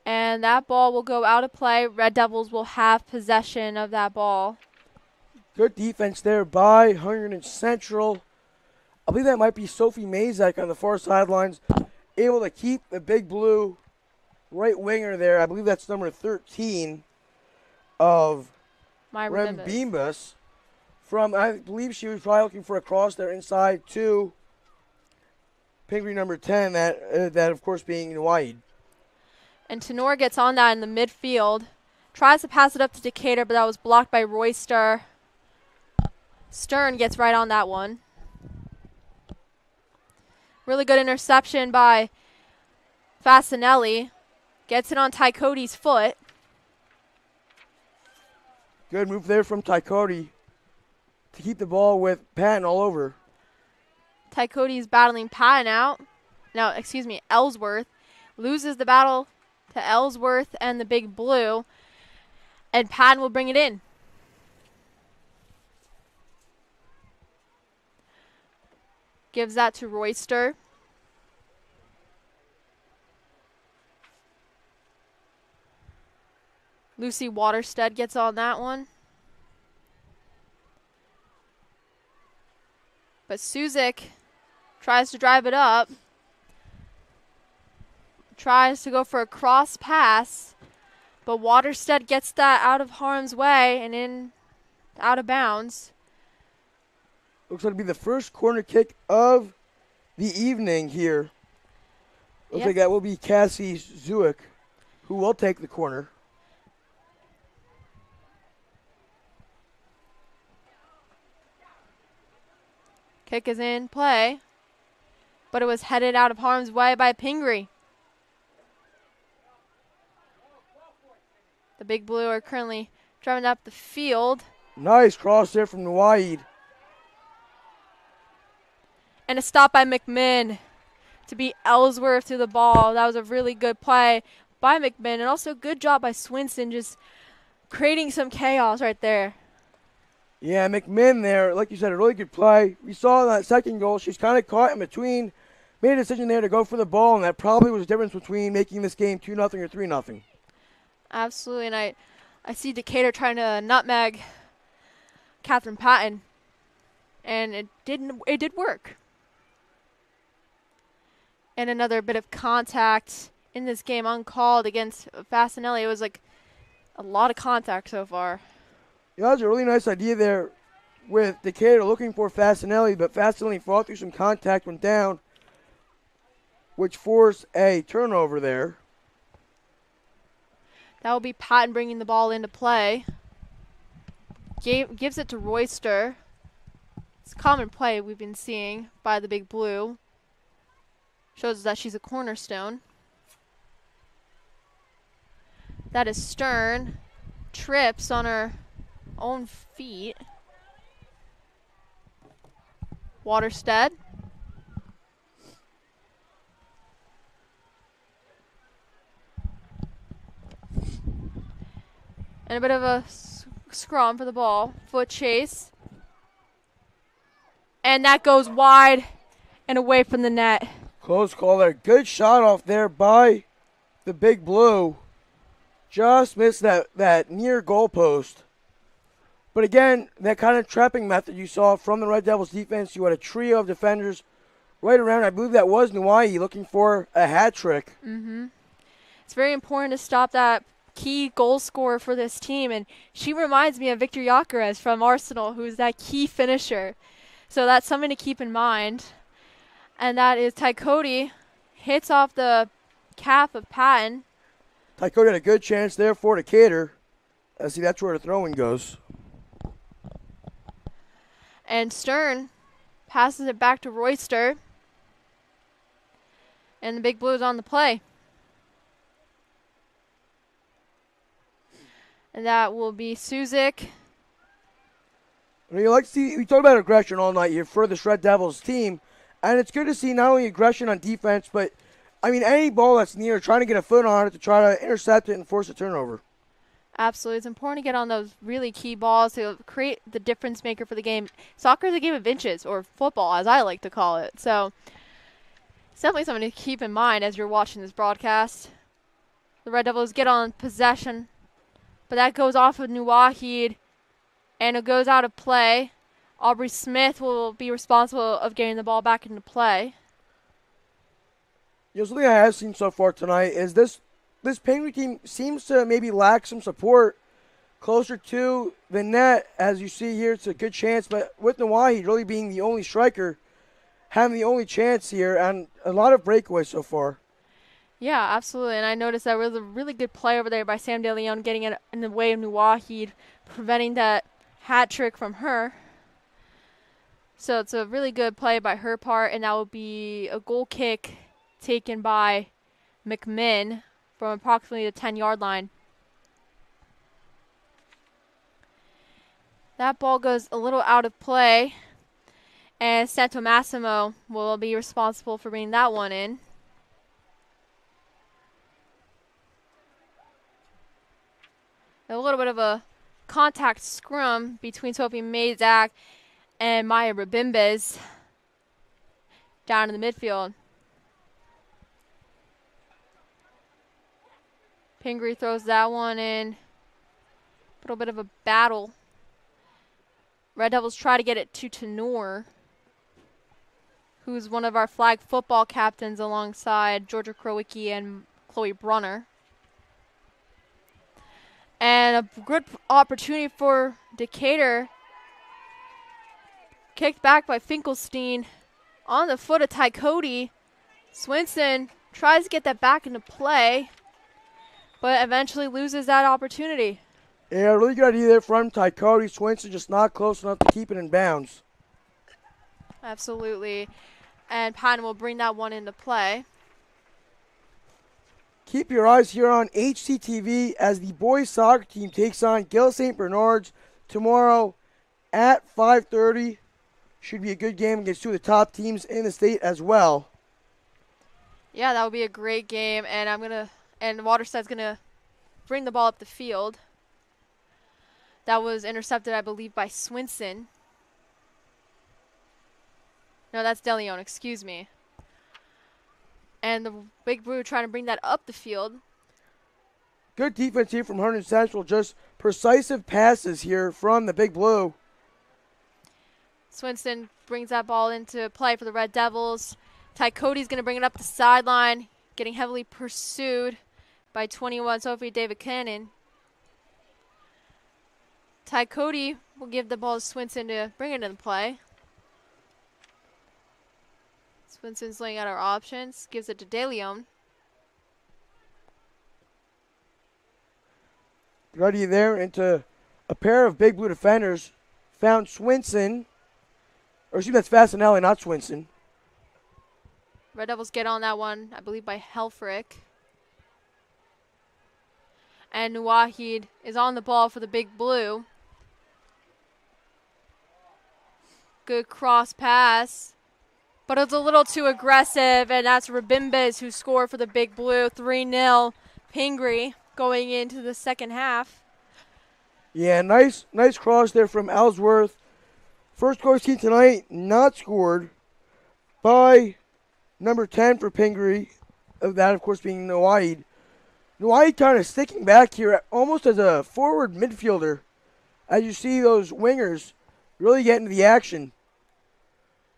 Speaker 2: And that ball will go out of play. Red Devils will have possession of that ball.
Speaker 1: Good defense there by Hunterdon Central. I believe that might be Sophie Mazak on the far sidelines, able to keep the Big Blue right winger there. I believe that's number 13 of Rem Bimbas. I believe she was probably looking for a cross there inside to Pingry number 10, that of course being Wide.
Speaker 2: And Tenor gets on that in the midfield. Tries to pass it up to Decatur, but that was blocked by Royster. Stern gets right on that one. Really good interception by Fasinelli. Gets it on Ty Cody's foot.
Speaker 1: Good move there from Ty Cody to keep the ball with Patton all over.
Speaker 2: Ty Cody's battling Patton out. No, excuse me, Ellsworth. Loses the battle to Ellsworth and the Big Blue. And Patton will bring it in. Gives that to Royster. Lucy Waterstead gets on that one. But Suzik tries to drive it up. Tries to go for a cross pass. But Waterstead gets that out of harm's way and out of bounds.
Speaker 1: Looks like it'll be the first corner kick of the evening here. Looks like that will be Cassie Zuick, who will take the corner.
Speaker 2: Kick is in play, but it was headed out of harm's way by Pingry. The Big Blue are currently driving up the field.
Speaker 1: Nice cross there from Nuaid.
Speaker 2: And a stop by McMinn to beat Ellsworth to the ball. That was a really good play by McMinn, and also good job by Swinson just creating some chaos right there.
Speaker 1: Yeah, McMinn there, like you said, a really good play. We saw that second goal. She's kind of caught in between. Made a decision there to go for the ball, and that probably was the difference between making this game 2-0 or 3-0.
Speaker 2: Absolutely, and I see Decatur trying to nutmeg Catherine Patton, and it did work. And another bit of contact in this game, uncalled against Fasinelli. It was like a lot of contact so far.
Speaker 1: Yeah, that was a really nice idea there with Decatur looking for Fasinelli, but Fasinelli fought through some contact, went down, which forced a turnover there.
Speaker 2: That will be Patton bringing the ball into play. Gives it to Royster. It's a common play we've been seeing by the Big Blue. Shows that she's a cornerstone. That is Stern. Trips on her own feet. Waterstead. And a bit of a scrum for the ball. Foot chase. And that goes wide and away from the net.
Speaker 1: Close call there. Good shot off there by the Big Blue. Just missed that near goal post. But again, that kind of trapping method you saw from the Red Devils defense. You had a trio of defenders right around. I believe that was Nuayi looking for a hat trick.
Speaker 2: Mm-hmm. It's very important to stop that key goal scorer for this team. And she reminds me of Victor Yacarez from Arsenal, who's that key finisher. So that's something to keep in mind. And that is Ty Cody. Hits off the calf of Patton.
Speaker 1: Ty Cody had a good chance there for Decatur. See, that's where the throwing goes.
Speaker 2: And Stern passes it back to Royster. And the Big Blues on the play. And that will be Suzik.
Speaker 1: You like to see, we talk about aggression all night here for this Red Devils team. And it's good to see not only aggression on defense, but, I mean, any ball that's near, trying to get a foot on it to try to intercept it and force a turnover.
Speaker 2: Absolutely. It's important to get on those really key balls to create the difference maker for the game. Soccer is a game of inches, or football, as I like to call it. So it's definitely something to keep in mind as you're watching this broadcast. The Red Devils get on possession, but that goes off of Nuwahid, and it goes out of play. Aubrey Smith will be responsible of getting the ball back into play.
Speaker 1: You know, something I have seen so far tonight is this Pingry team seems to maybe lack some support closer to the net. As you see here, it's a good chance, but with Nuwahid really being the only striker, having the only chance here, and a lot of breakaways so far.
Speaker 2: Yeah, absolutely. And I noticed that was a really good play over there by Sam De Leon, getting it in the way of Nuwahid, preventing that hat trick from her. So it's a really good play by her part, and that will be a goal kick taken by McMinn from approximately the 10-yard line. That ball goes a little out of play, and Santo Massimo will be responsible for bringing that one in. A little bit of a contact scrum between Sophie Mazak and Maya Rabimbes down in the midfield. Pingry throws that one in. A little bit of a battle. Red Devils try to get it to Tenor, who's one of our flag football captains alongside Georgia Krowicki and Chloe Brunner. And a good opportunity for Decatur. Kicked back by Finkelstein on the foot of Ty Cody. Swinson tries to get that back into play, but eventually loses that opportunity.
Speaker 1: Yeah, really good idea there from Ty Cody. Swinson just not close enough to keep it in bounds.
Speaker 2: Absolutely. And Patton will bring that one into play.
Speaker 1: Keep your eyes here on HCTV as the boys soccer team takes on Gill St. Bernard's tomorrow at 5:30. Should be a good game against two of the top teams in the state as well.
Speaker 2: Yeah, that would be a great game, and Waterstead's gonna bring the ball up the field. That was intercepted, I believe, by Swinson. No, that's De Leon, excuse me. And the Big Blue trying to bring that up the field.
Speaker 1: Good defense here from Hunterdon Central. Just precise passes here from the Big Blue.
Speaker 2: Swinson brings that ball into play for the Red Devils. Ty Cody's going to bring it up the sideline, getting heavily pursued by 21 Sophie David Cannon. Ty Cody will give the ball to Swinson to bring it into play. Swinson's laying out our options, gives it to De Leon.
Speaker 1: Ready there into a pair of Big Blue defenders. Found Swinson. Or excuse me, that's Fasanelli, not Swinson.
Speaker 2: Red Devils get on that one, I believe, by Helfrich. And Nuwahid is on the ball for the Big Blue. Good cross pass. But it's a little too aggressive, and that's Rabimbes who scored for the Big Blue. 3-0 Pingry going into the second half.
Speaker 1: Yeah, nice cross there from Ellsworth. First goal seen tonight, not scored by number 10 for Pingry. That, of course, being Noaid. Noaid kind of sticking back here almost as a forward midfielder. As you see those wingers really get into the action.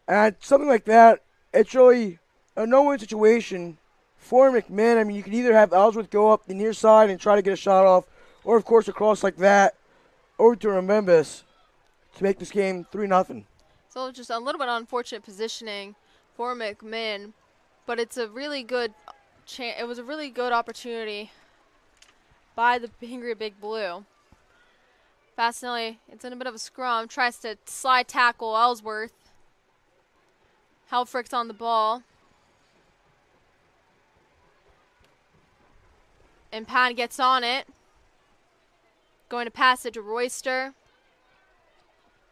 Speaker 1: And something like that, it's really a no-win situation for McMinn. I mean, you can either have Ellsworth go up the near side and try to get a shot off, or, of course, a cross like that over to Rembembis to make this game 3-0.
Speaker 2: So just a little bit unfortunate positioning for McMinn, but it's a really good it was a really good opportunity by the Pingry Big Blue. Fasanelli, it's in a bit of a scrum, tries to slide tackle Ellsworth. Helfrich's on the ball. And Pan gets on it. Going to pass it to Royster.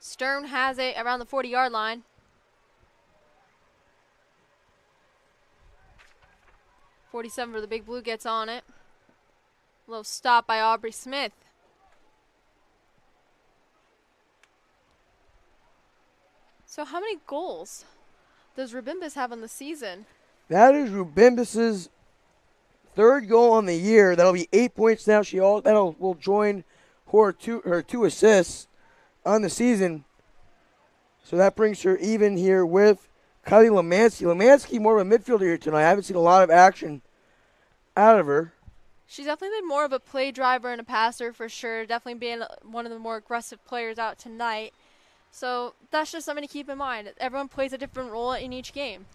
Speaker 2: Stern has it around the 40-yard line. .47 for the Big Blue gets on it. A little stop by Aubrey Smith. So how many goals does Rabimbis have on the season?
Speaker 1: That is Rabimbis' third goal on the year. That'll be 8 points now. Will join her two assists on the season. So that brings her even here with Kylie Lemansky. Lemansky more of a midfielder here tonight. I haven't seen a lot of action out of her.
Speaker 2: She's definitely been more of a play driver and a passer for sure. Definitely being one of the more aggressive players out tonight. So that's just something to keep in mind. Everyone plays a different role in each game.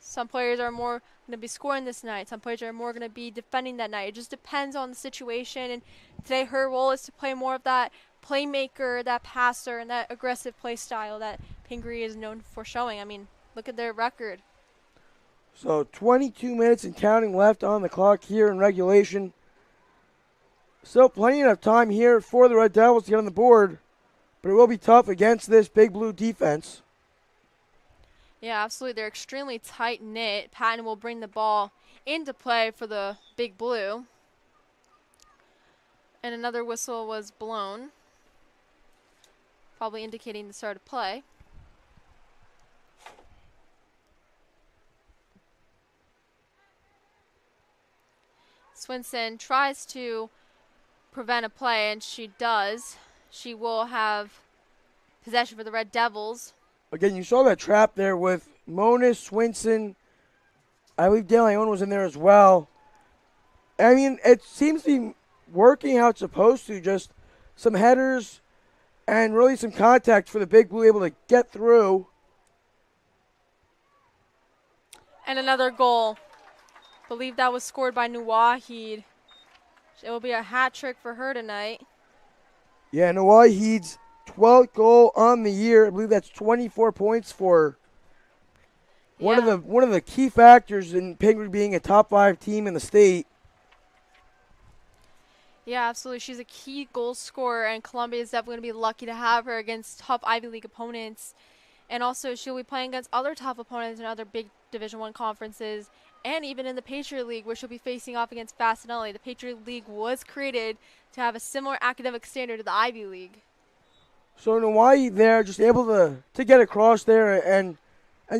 Speaker 2: Some players are more going to be scoring this night. Some players are more going to be defending that night. It just depends on the situation. And today her role is to play more of that playmaker, that passer, and that aggressive play style that Pingry is known for showing. I mean, look at their record.
Speaker 1: So 22 minutes and counting left on the clock here in regulation. Still plenty of time here for the Red Devils to get on the board, but it will be tough against this Big Blue defense.
Speaker 2: Yeah, absolutely. They're extremely tight-knit. Patton will bring the ball into play for the Big Blue. And another whistle was blown, probably indicating the start of play. Swinson tries to prevent a play, and she does. She will have possession for the Red Devils.
Speaker 1: Again, you saw that trap there with Monis, Swinson. I believe De Leon was in there as well. I mean, it seems to be working how it's supposed to. Just some headers and really some contact for the Big Blue able to get through.
Speaker 2: And another goal. Believe that was scored by Nuwahid. It will be a hat trick for her tonight.
Speaker 1: Yeah, Nawahid's 12th goal on the year. I believe that's 24 points for her. One of the key factors in Pingry being a top 5 team in the state.
Speaker 2: Yeah, absolutely. She's a key goal scorer, and Columbia is definitely going to be lucky to have her against tough Ivy League opponents. And also, she'll be playing against other tough opponents in other big Division I conferences, and even in the Patriot League, where she'll be facing off against Fasinelli. The Patriot League was created to have a similar academic standard to the Ivy League.
Speaker 1: So Nawahid there, just able to get across there and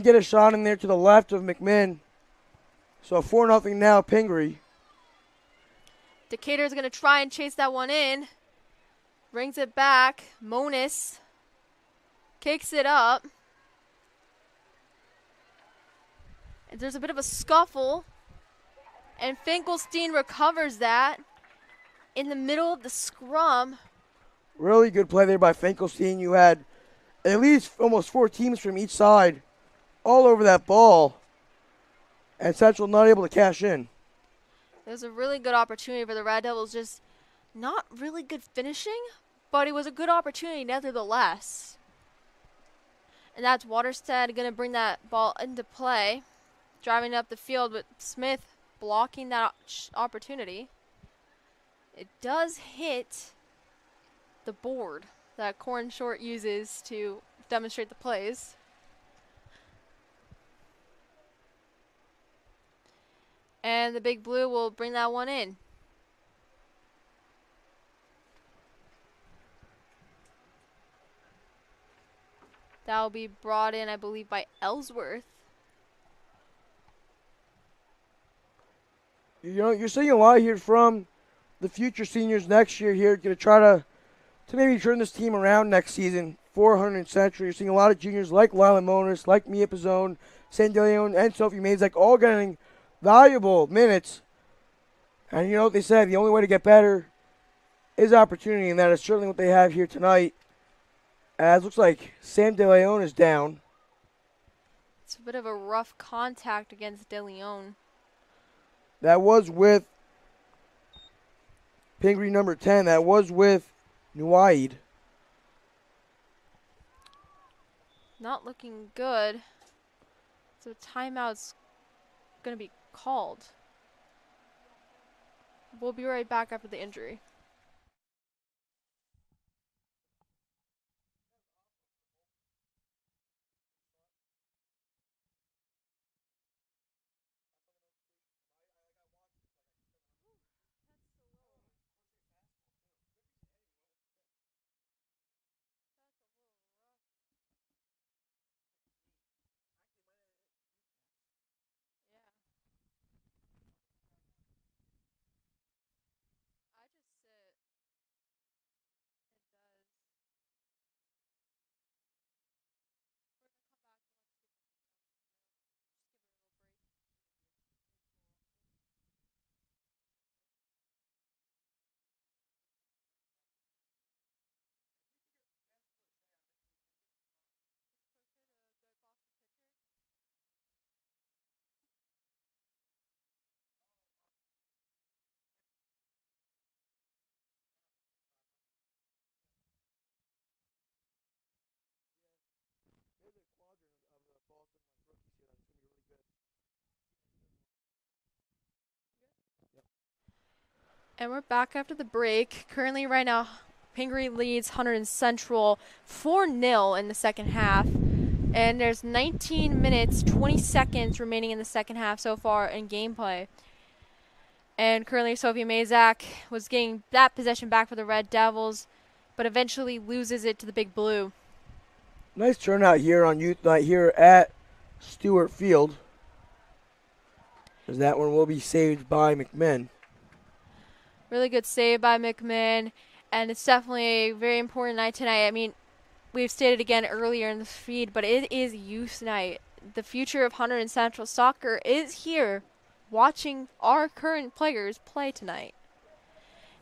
Speaker 1: get a shot in there to the left of McMinn. So 4-0 now, Pingry.
Speaker 2: Decatur's going to try and chase that one in. Brings it back. Monis kicks it up. And there's a bit of a scuffle. And Finkelstein recovers that in the middle of the scrum.
Speaker 1: Really good play there by Finkelstein. You had at least almost 4 teams from each side all over that ball. And Central not able to cash in.
Speaker 2: It was a really good opportunity for the Red Devils. Just not really good finishing, but it was a good opportunity nevertheless. And that's Waterstead going to bring that ball into play. Driving up the field, but Smith blocking that opportunity. It does hit the board that Corn Short uses to demonstrate the plays. And the Big Blue will bring that one in. That will be brought in, I believe, by Ellsworth.
Speaker 1: You know, you're seeing a lot here from the future seniors next year here, going to try to maybe turn this team around next season for Hunterdon Central. You're seeing a lot of juniors like Lila Monis, like Mia Pizzone, San DeLeon, and Sophie Mazak all getting valuable minutes. And you know what they said, the only way to get better is opportunity, and that is certainly what they have here tonight. As looks like Sam DeLeon is down.
Speaker 2: It's a bit of a rough contact against De Leon.
Speaker 1: That was with Pingry number 10. That was with Nuwahid.
Speaker 2: Not looking good. So timeout's going to be called. We'll be right back after the injury. I just And we're back after the break. Currently, right now, Pingry leads Hunterdon Central 4-0 in the second half. And there's 19 minutes, 20 seconds remaining in the second half so far in gameplay. And currently, Sophie Mazak was getting that possession back for the Red Devils, but eventually loses it to the Big Blue.
Speaker 1: Nice turnout here on Youth Night here at Stewart Field. As that one will be saved by McMinn.
Speaker 2: Really good save by McMinn, and it's definitely a very important night tonight. I mean, we've stated again earlier in the feed, but it is Youth Night. The future of Hunterdon Central soccer is here, watching our current players play tonight.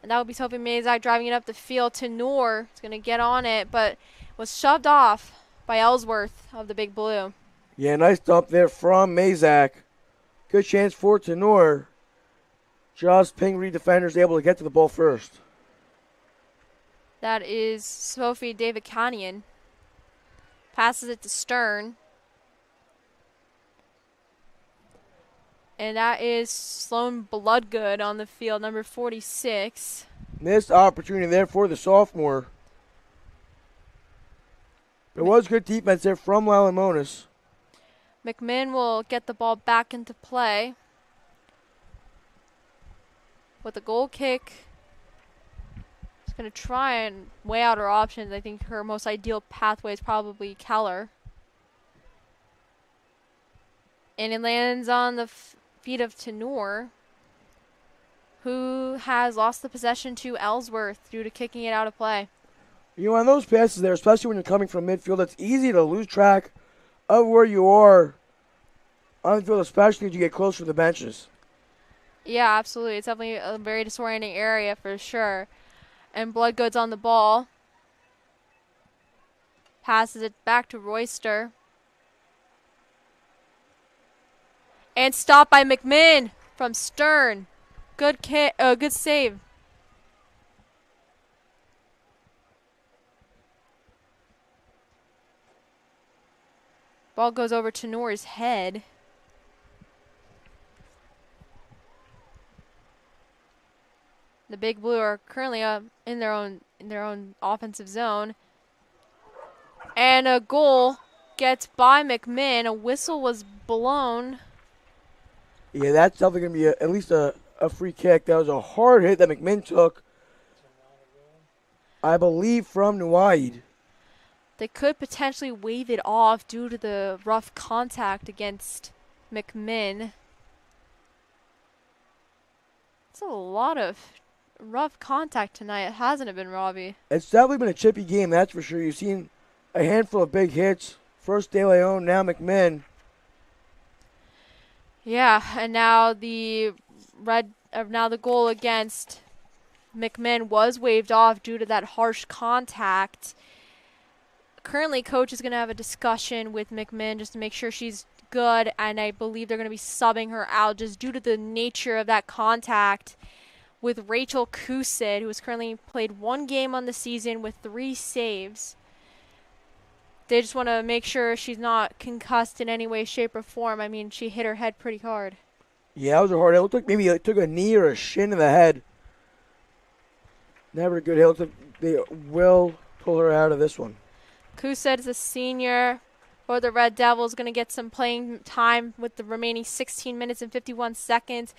Speaker 2: And that would be Sophie Mazak driving it up the field to Noor. It's going to get on it, but was shoved off by Ellsworth of the Big Blue.
Speaker 1: Yeah, nice dump there from Mazak. Good chance for Tenor. Just Pingry defenders able to get to the ball first.
Speaker 2: That is Sophie David Canyon. Passes it to Stern. And that is Sloan Bloodgood on the field, number 46.
Speaker 1: Missed opportunity there for the sophomore. There was good defense there from Lalamonis.
Speaker 2: McMinn will get the ball back into play with a goal kick. She's going to try and weigh out her options. I think her most ideal pathway is probably Keller. And it lands on the feet of Tenor, who has lost the possession to Ellsworth due to kicking it out of play.
Speaker 1: You know, on those passes there, especially when you're coming from midfield, it's easy to lose track of where you are on the field, especially as you get closer to the benches.
Speaker 2: Yeah, absolutely. It's definitely a very disorienting area for sure. And Bloodgood's on the ball. Passes it back to Royster. And stopped by McMinn from Stern. Good save. Ball goes over to Noor's head. The Big Blue are currently in their own offensive zone. And a goal gets by McMinn. A whistle was blown.
Speaker 1: Yeah, that's definitely going to be at least a free kick. That was a hard hit that McMinn took, I believe, from Nuaid.
Speaker 2: They could potentially wave it off due to the rough contact against McMinn. It's a lot of rough contact tonight, hasn't it been, Robbie?
Speaker 1: It's definitely been a chippy game, that's for sure. You've seen a handful of big hits. First De Leon, now McMinn.
Speaker 2: Yeah, and now the goal against McMinn was waved off due to that harsh contact. Currently, coach is going to have a discussion with McMinn just to make sure she's good, and I believe they're going to be subbing her out just due to the nature of that contact with Rachel Kusid, who has currently played one game on the season with 3 saves. They just want to make sure she's not concussed in any way, shape, or form. I mean, she hit her head pretty hard.
Speaker 1: Yeah, it was a hard hit. It looked like maybe it took a knee or a shin in the head. Never a good hit. It looks like they will pull her out of this one.
Speaker 2: Kusid is a senior for the Red Devils, going to get some playing time with the remaining 16 minutes and 51 seconds.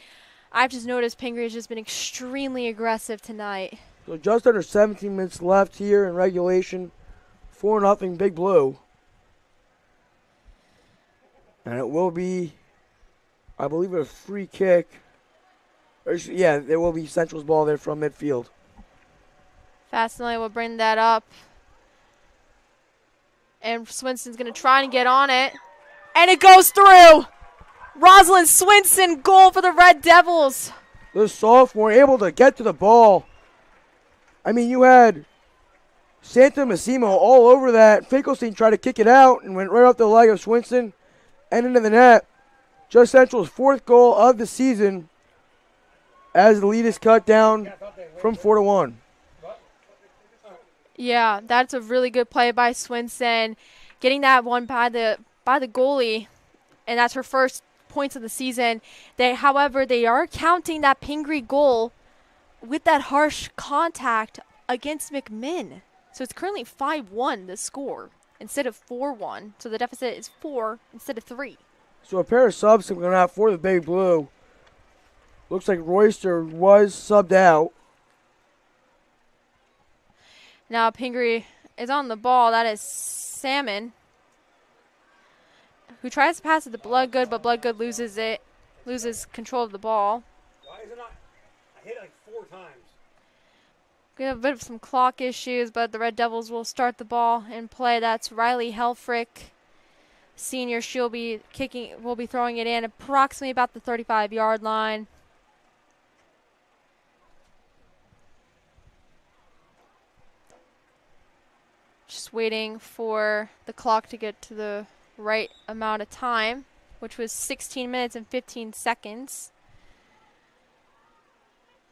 Speaker 2: I've just noticed Pingry has just been extremely aggressive tonight.
Speaker 1: So just under 17 minutes left here in regulation. 4-0 Big Blue. And it will be, I believe, a free kick. Yeah, there will be Central's ball there from midfield.
Speaker 2: Fastenley will bring that up. And Swinson's going to try and get on it. And it goes through! Rosalind Swinson, goal for the Red Devils.
Speaker 1: The sophomore able to get to the ball. I mean, you had Santa Massimo all over that. Finkelstein tried to kick it out and went right off the leg of Swinson and into the net. Just Central's 4th goal of the season as the lead is cut down from 4-1.
Speaker 2: Yeah, that's a really good play by Swinson. Getting that one by the goalie, and that's her first points of the season. However, they are counting that Pingry goal with that harsh contact against McMinn. So it's currently 5-1 the score instead of 4-1. So the deficit is 4 instead of 3.
Speaker 1: So a pair of subs coming out for the Big Blue. Looks like Royster was subbed out.
Speaker 2: Now Pingry is on the ball. That is Salmon, who tries to pass it to Bloodgood, but Bloodgood loses control of the ball.
Speaker 3: Why is it not? I hit it like 4 times.
Speaker 2: We have a bit of some clock issues, but the Red Devils will start the ball in play. That's Riley Helfrich, senior. She'll be throwing it in approximately about the 35-yard line. Just waiting for the clock to get to the right amount of time, which was 16 minutes and 15 seconds.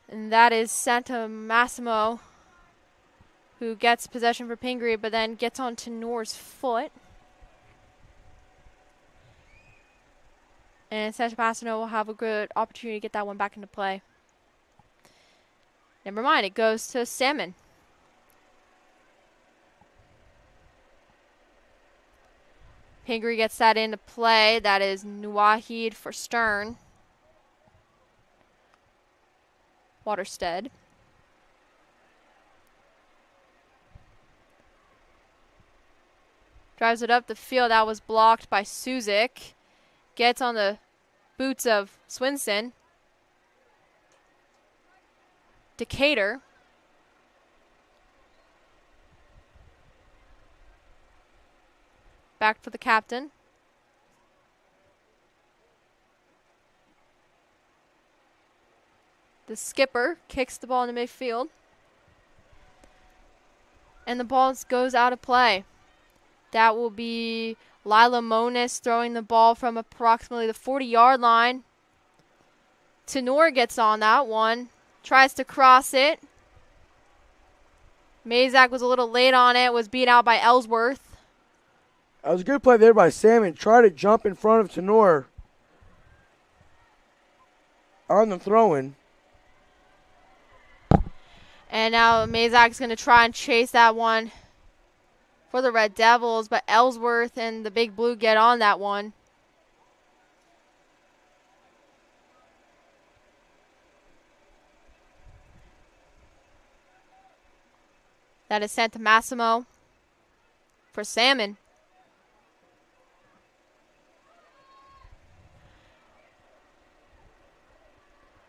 Speaker 2: And that is Santa Massimo, who gets possession for Pingry, but then gets onto Noor's foot. And Santa Massimo will have a good opportunity to get that one back into play. Never mind, it goes to Salmon. Pingry gets that into play. That is Nuwahid for Stern. Waterstead. Drives it up the field. That was blocked by Suzik. Gets on the boots of Swinson. Decatur. Back for the captain. The skipper kicks the ball into midfield. And the ball goes out of play. That will be Lila Monis throwing the ball from approximately the 40-yard line. Tenor gets on that one. Tries to cross it. Mazak was a little late on it. Was beat out by Ellsworth.
Speaker 1: That was a good play there by Salmon. Tried to jump in front of Tenor on the throw-in.
Speaker 2: And now Mazak's going to try and chase that one for the Red Devils, but Ellsworth and the Big Blue get on that one. That is Santa Massimo for Salmon.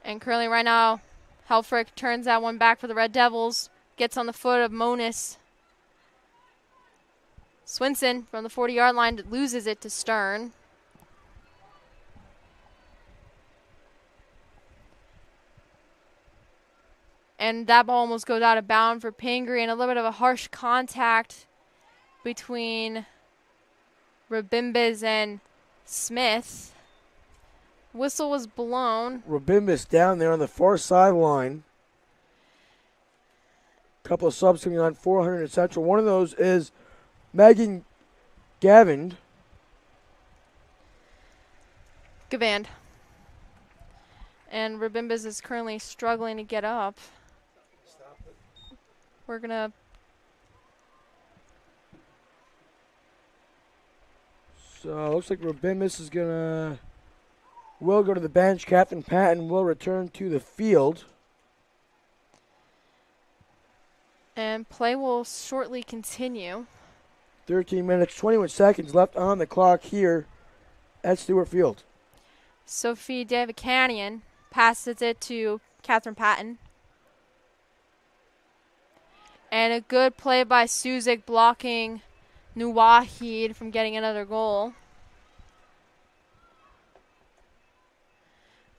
Speaker 2: And currently right now, Helfrich turns that one back for the Red Devils. Gets on the foot of Monis. Swinson from the 40-yard line loses it to Stern. And that ball almost goes out of bounds for Pingry, and a little bit of a harsh contact between Rabimbiz and Smith. Whistle was blown.
Speaker 1: Rabimbiz down there on the far sideline. Couple of subs coming on 400 Central. One of those is Megan Gavin.
Speaker 2: Gavand. And Rabimbiz is currently struggling to get up. We're going to...
Speaker 1: So looks like Rabimbiz is going to... will go to the bench. Captain Patton will return to the field.
Speaker 2: And play will shortly continue.
Speaker 1: 13 minutes, 21 seconds left on the clock here at Stewart Field.
Speaker 2: Sophie Davicanian passes it to Catherine Patton. And a good play by Suzik blocking Nuwahid from getting another goal.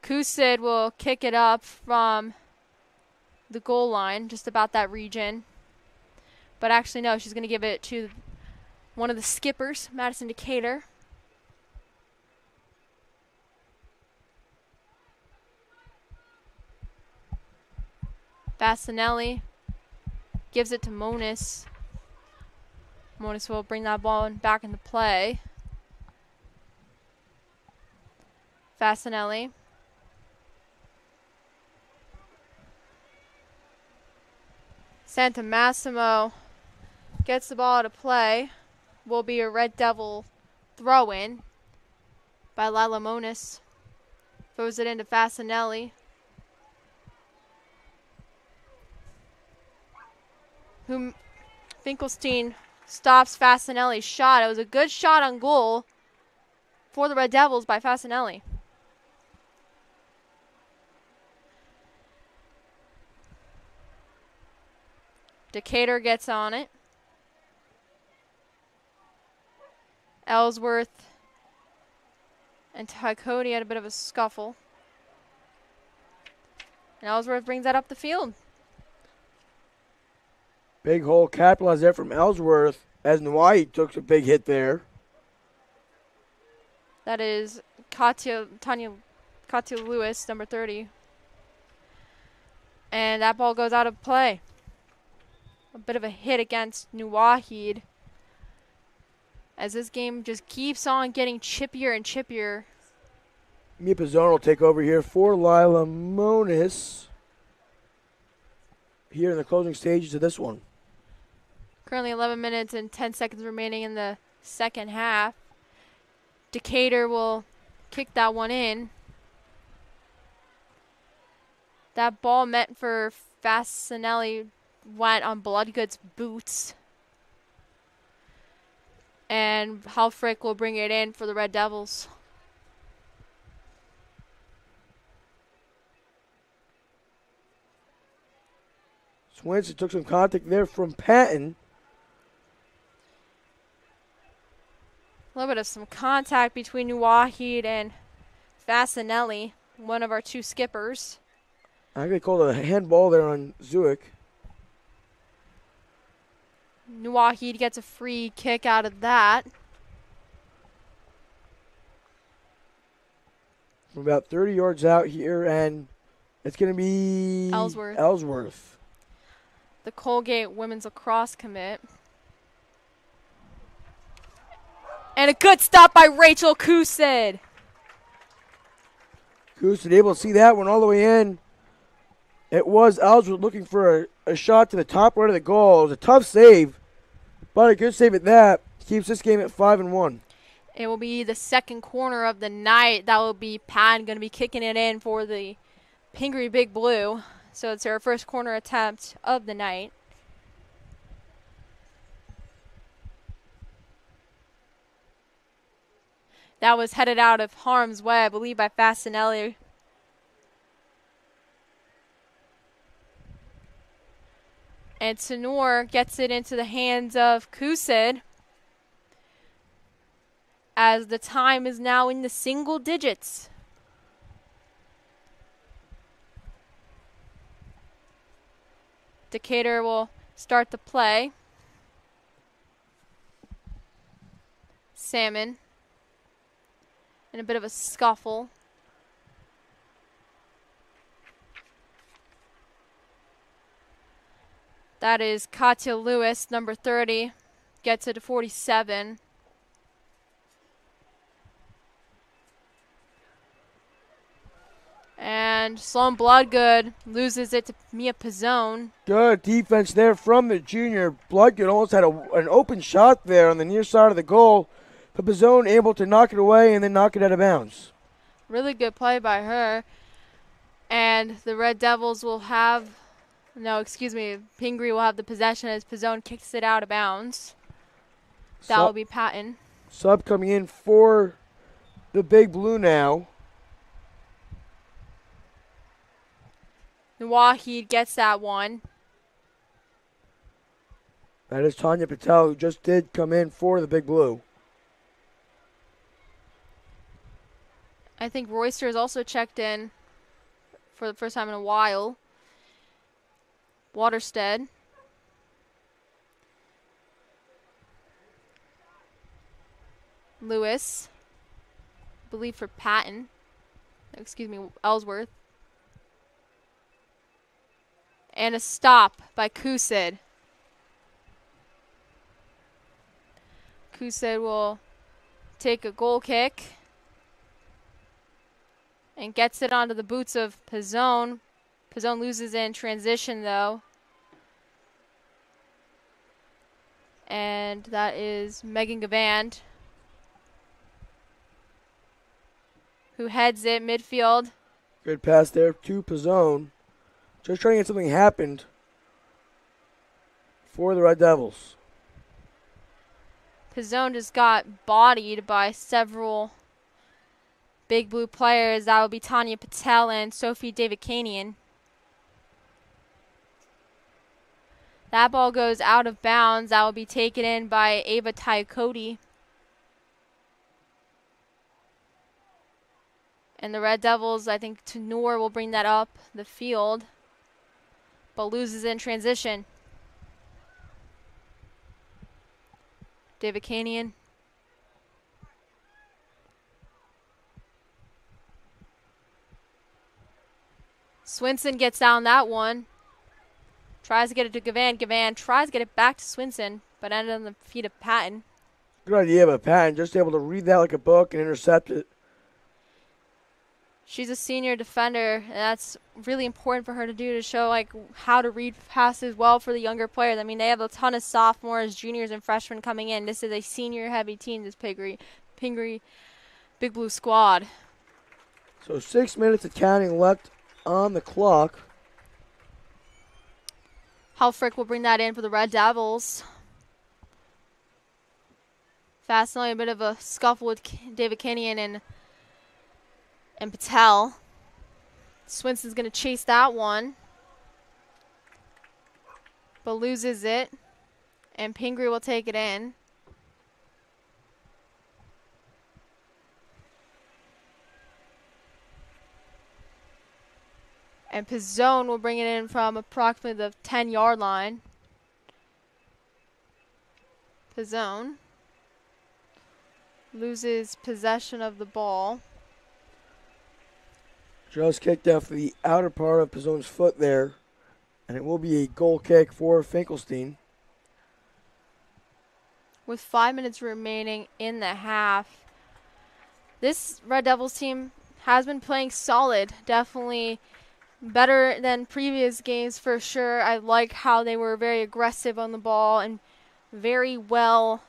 Speaker 2: Kusid will kick it up from the goal line, just about that region. But actually, no, she's going to give it to one of the skippers, Madison Decatur. Bassinelli gives it to Monis. Monis will bring that ball back into play. Fascinelli. Santa Massimo gets the ball to play. Will be a Red Devil throw-in by Lila Monis. Throws it into Fasinelli. Whom Finkelstein stops Fasinelli's shot. It was a good shot on goal for the Red Devils by Fasinelli. Decatur gets on it. Ellsworth and Tykody had a bit of a scuffle. And Ellsworth brings that up the field.
Speaker 1: Big hole capitalized there from Ellsworth as Nwai took a big hit there.
Speaker 2: That is Katya Lewis, number 30. And that ball goes out of play. A bit of a hit against New Wahid, as this game just keeps on getting chippier and chippier.
Speaker 1: Mia Pizzone will take over here for Lila Monis here in the closing stages of this one.
Speaker 2: Currently 11 minutes and 10 seconds remaining in the second half. Decatur will kick that one in. That ball meant for Fasinelli went on Bloodgood's boots. And Halfrick will bring it in for the Red Devils.
Speaker 1: Swenson took some contact there from Patton.
Speaker 2: A little bit of some contact between New Wahid and Fasinelli, one of our two skippers.
Speaker 1: I think they called a handball there on Zuick.
Speaker 2: New Wahid gets a free kick out of that.
Speaker 1: From about 30 yards out here, and it's going to be
Speaker 2: Ellsworth. The Colgate women's lacrosse commit. And a good stop by Rachel Kusid.
Speaker 1: Kusid able to see that one all the way in. It was Ellsworth looking for a shot to the top right of the goal. It was a tough save, but a good save at that. Keeps this game at 5-1.
Speaker 2: It will be the second corner of the night. That will be Patton going to be kicking it in for the Pingry Big Blue. So it's our first corner attempt of the night. That was headed out of harm's way, I believe, by Fasinelli. And Tenor gets it into the hands of Kusid, as the time is now in the single digits. Decatur will start the play. Salmon in a bit of a scuffle. That is Katya Lewis, number 30, gets it to 47. And Sloan Bloodgood loses it to Mia Pizzone.
Speaker 1: Good defense there from the junior. Bloodgood almost had an open shot there on the near side of the goal, but Pizzone able to knock it away and then knock it out of bounds.
Speaker 2: Really good play by her. And the Red Devils will have, Pingry will have the possession as Pizzone kicks it out of bounds. That will be Patton.
Speaker 1: Sub coming in for the Big Blue now.
Speaker 2: Wahid gets that one.
Speaker 1: That is Tanya Patel, who just did come in for the Big Blue.
Speaker 2: I think Royster has also checked in for the first time in a while. Waterstead. Lewis. I believe for Patton. Ellsworth. And a stop by Kusid. Kusid will take a goal kick and gets it onto the boots of Pizzone. Pizzone loses in transition, though. And that is Megan Gavand, who heads it midfield.
Speaker 1: Good pass there to Pizzone. Just trying to get something happened for the Red Devils.
Speaker 2: Pizzone just got bodied by several Big Blue players. That would be Tanya Patel and Sophie Davikanian. That ball goes out of bounds. That will be taken in by Ava Tyakoti. And the Red Devils, I think Tenor will bring that up the field, but loses in transition. Davikanian. Swinson gets down that one. Tries to get it to Gavand. Gavand tries to get it back to Swinson, but ended on the feet of Patton.
Speaker 1: Good idea by Patton, just able to read that like a book and intercept it.
Speaker 2: She's a senior defender, and that's really important for her to do, to show like how to read passes well for the younger players. I mean, they have a ton of sophomores, juniors, and freshmen coming in. This is a senior-heavy team, this Pingry Big Blue squad.
Speaker 1: So 6 minutes of counting left on the clock.
Speaker 2: Helfrich will bring that in for the Red Devils. Fascinating, a bit of a scuffle with Davikanian and Patel. Swinson's going to chase that one, but loses it. And Pingry will take it in. And Pizzone will bring it in from approximately the 10-yard line. Pizzone loses possession of the ball.
Speaker 1: Just kicked off the outer part of Pizzone's foot there. And it will be a goal kick for Finkelstein.
Speaker 2: With 5 minutes remaining in the half, this Red Devils team has been playing solid. Definitely better than previous games for sure. I like how they were very aggressive on the ball and very well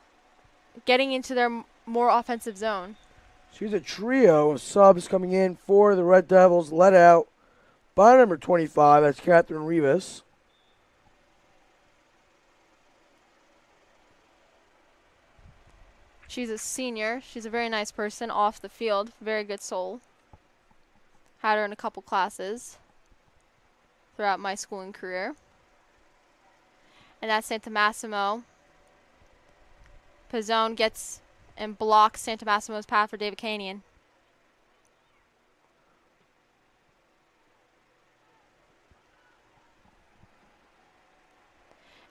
Speaker 2: getting into their more offensive zone.
Speaker 1: She's a trio of subs coming in for the Red Devils, led out by number 25. That's Catherine Rivas.
Speaker 2: She's a senior. She's a very nice person off the field. Very good soul. Had her in a couple classes throughout my schooling career. And that's Santa Massimo. Pizzone gets and blocks Santa Massimo's path for Davikanian.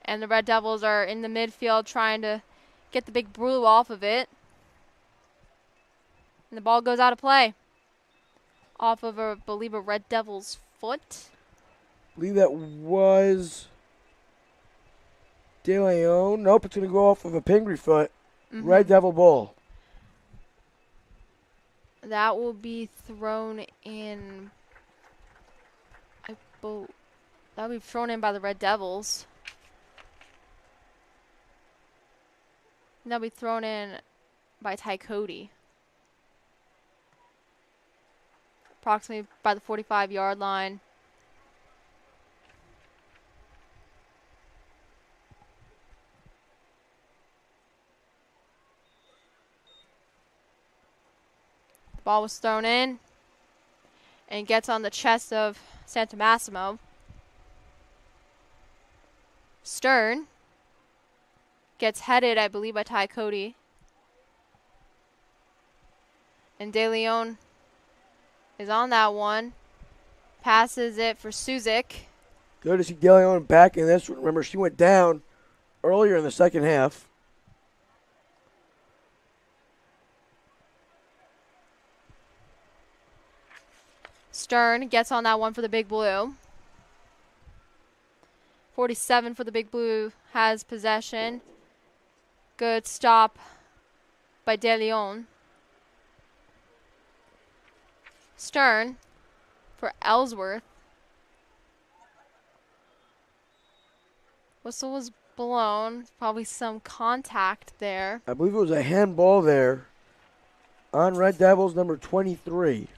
Speaker 2: And the Red Devils are in the midfield trying to get the Big Blue off of it. And the ball goes out of play. Off of, I believe, a Red Devil's foot.
Speaker 1: I believe that was De Leon. Nope, it's going to go off of a Pingry foot. Red Devil ball.
Speaker 2: That will be thrown in. That will be thrown in by the Red Devils. And that'll be thrown in by Tyakoti. Approximately by the 45-yard line. The ball was thrown in and gets on the chest of Santa Massimo. Stern gets headed, I believe, by Tyakoti. And De Leon is on that one. Passes it for Suzik.
Speaker 1: Good to see De Leon back in this one. Remember, she went down earlier in the second half.
Speaker 2: Stern gets on that one for the Big Blue. 47 for the Big Blue has possession. Good stop by De Leon. Stern for Ellsworth. Whistle was blown. Probably some contact there.
Speaker 1: I believe it was a handball there on Red Devils number 23.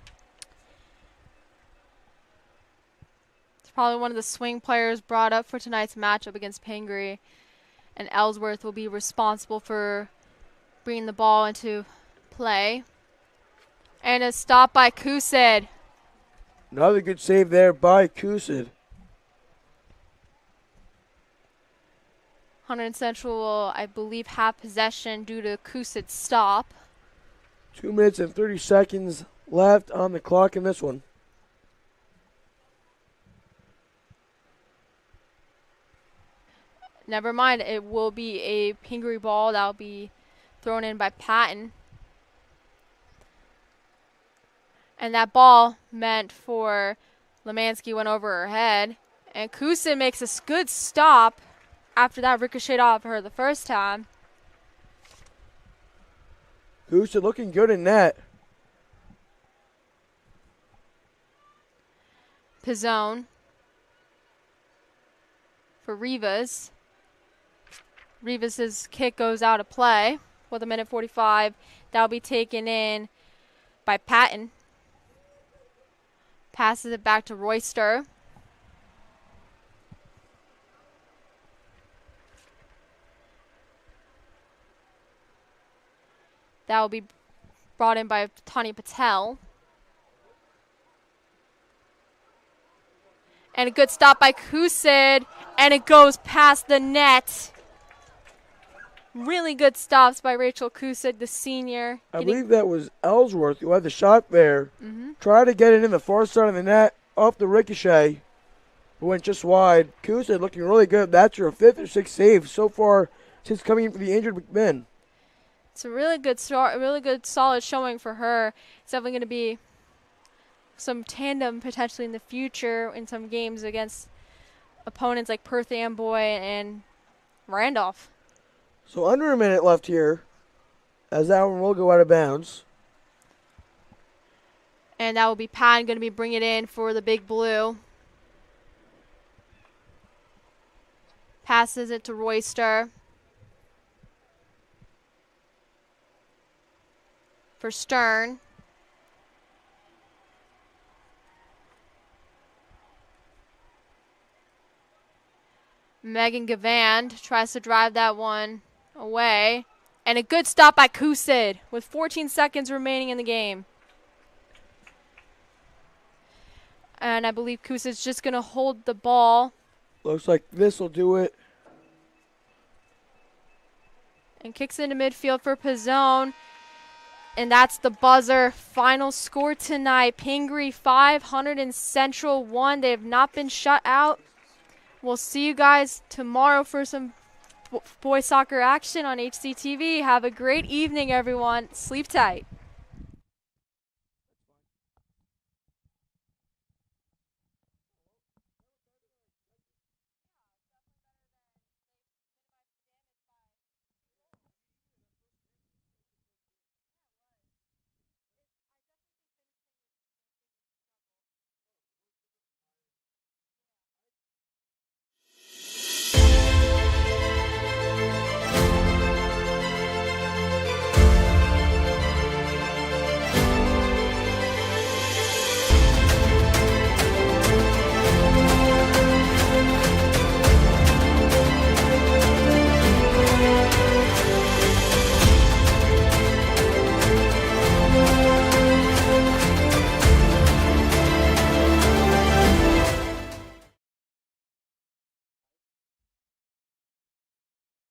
Speaker 2: It's probably one of the swing players brought up for tonight's matchup against Pingry. And Ellsworth will be responsible for bringing the ball into play. And a stop by Kusid.
Speaker 1: Another good save there by Kusid.
Speaker 2: Hunterdon Central will, I believe, have possession due to Kusid's stop.
Speaker 1: 2 minutes and 30 seconds left on the clock in this one.
Speaker 2: Never mind, it will be a Pingry ball that will be thrown in by Patton. And that ball meant for Lemansky went over her head. And Kusid makes a good stop after that ricocheted off her the first time.
Speaker 1: Kusid looking good in net.
Speaker 2: Pizzone for Rivas. Rivas' kick goes out of play with 1:45. That'll be taken in by Patton. Passes it back to Royster. That will be brought in by Tani Patel. And a good stop by Kusid. And it goes past the net. Really good stops by Rachel Kusid, the senior.
Speaker 1: I believe that was Ellsworth who had the shot there. Tried to get it in the far side of the net off the ricochet. But went just wide. Kusid looking really good. That's her 5th or 6th save so far since coming in for the injured McMinn.
Speaker 2: It's a really good start, a really good solid showing for her. It's definitely going to be some tandem potentially in the future in some games against opponents like Perth Amboy and Randolph.
Speaker 1: So under a minute left here as that one will go out of bounds.
Speaker 2: And that will be Patton going to be bringing it in for the Big Blue. Passes it to Royster. For Stern. Megan Gavand tries to drive that one away. And a good stop by Kusid with 14 seconds remaining in the game. And I believe Kusid's just going to hold the ball.
Speaker 1: Looks like this will do it.
Speaker 2: And kicks into midfield for Pizzone. And that's the buzzer. Final score tonight. Pingry 5, Hunterdon Central 1. They have not been shut out. We'll see you guys tomorrow for some boys soccer action on HCTV. Have a great evening, everyone. Sleep tight.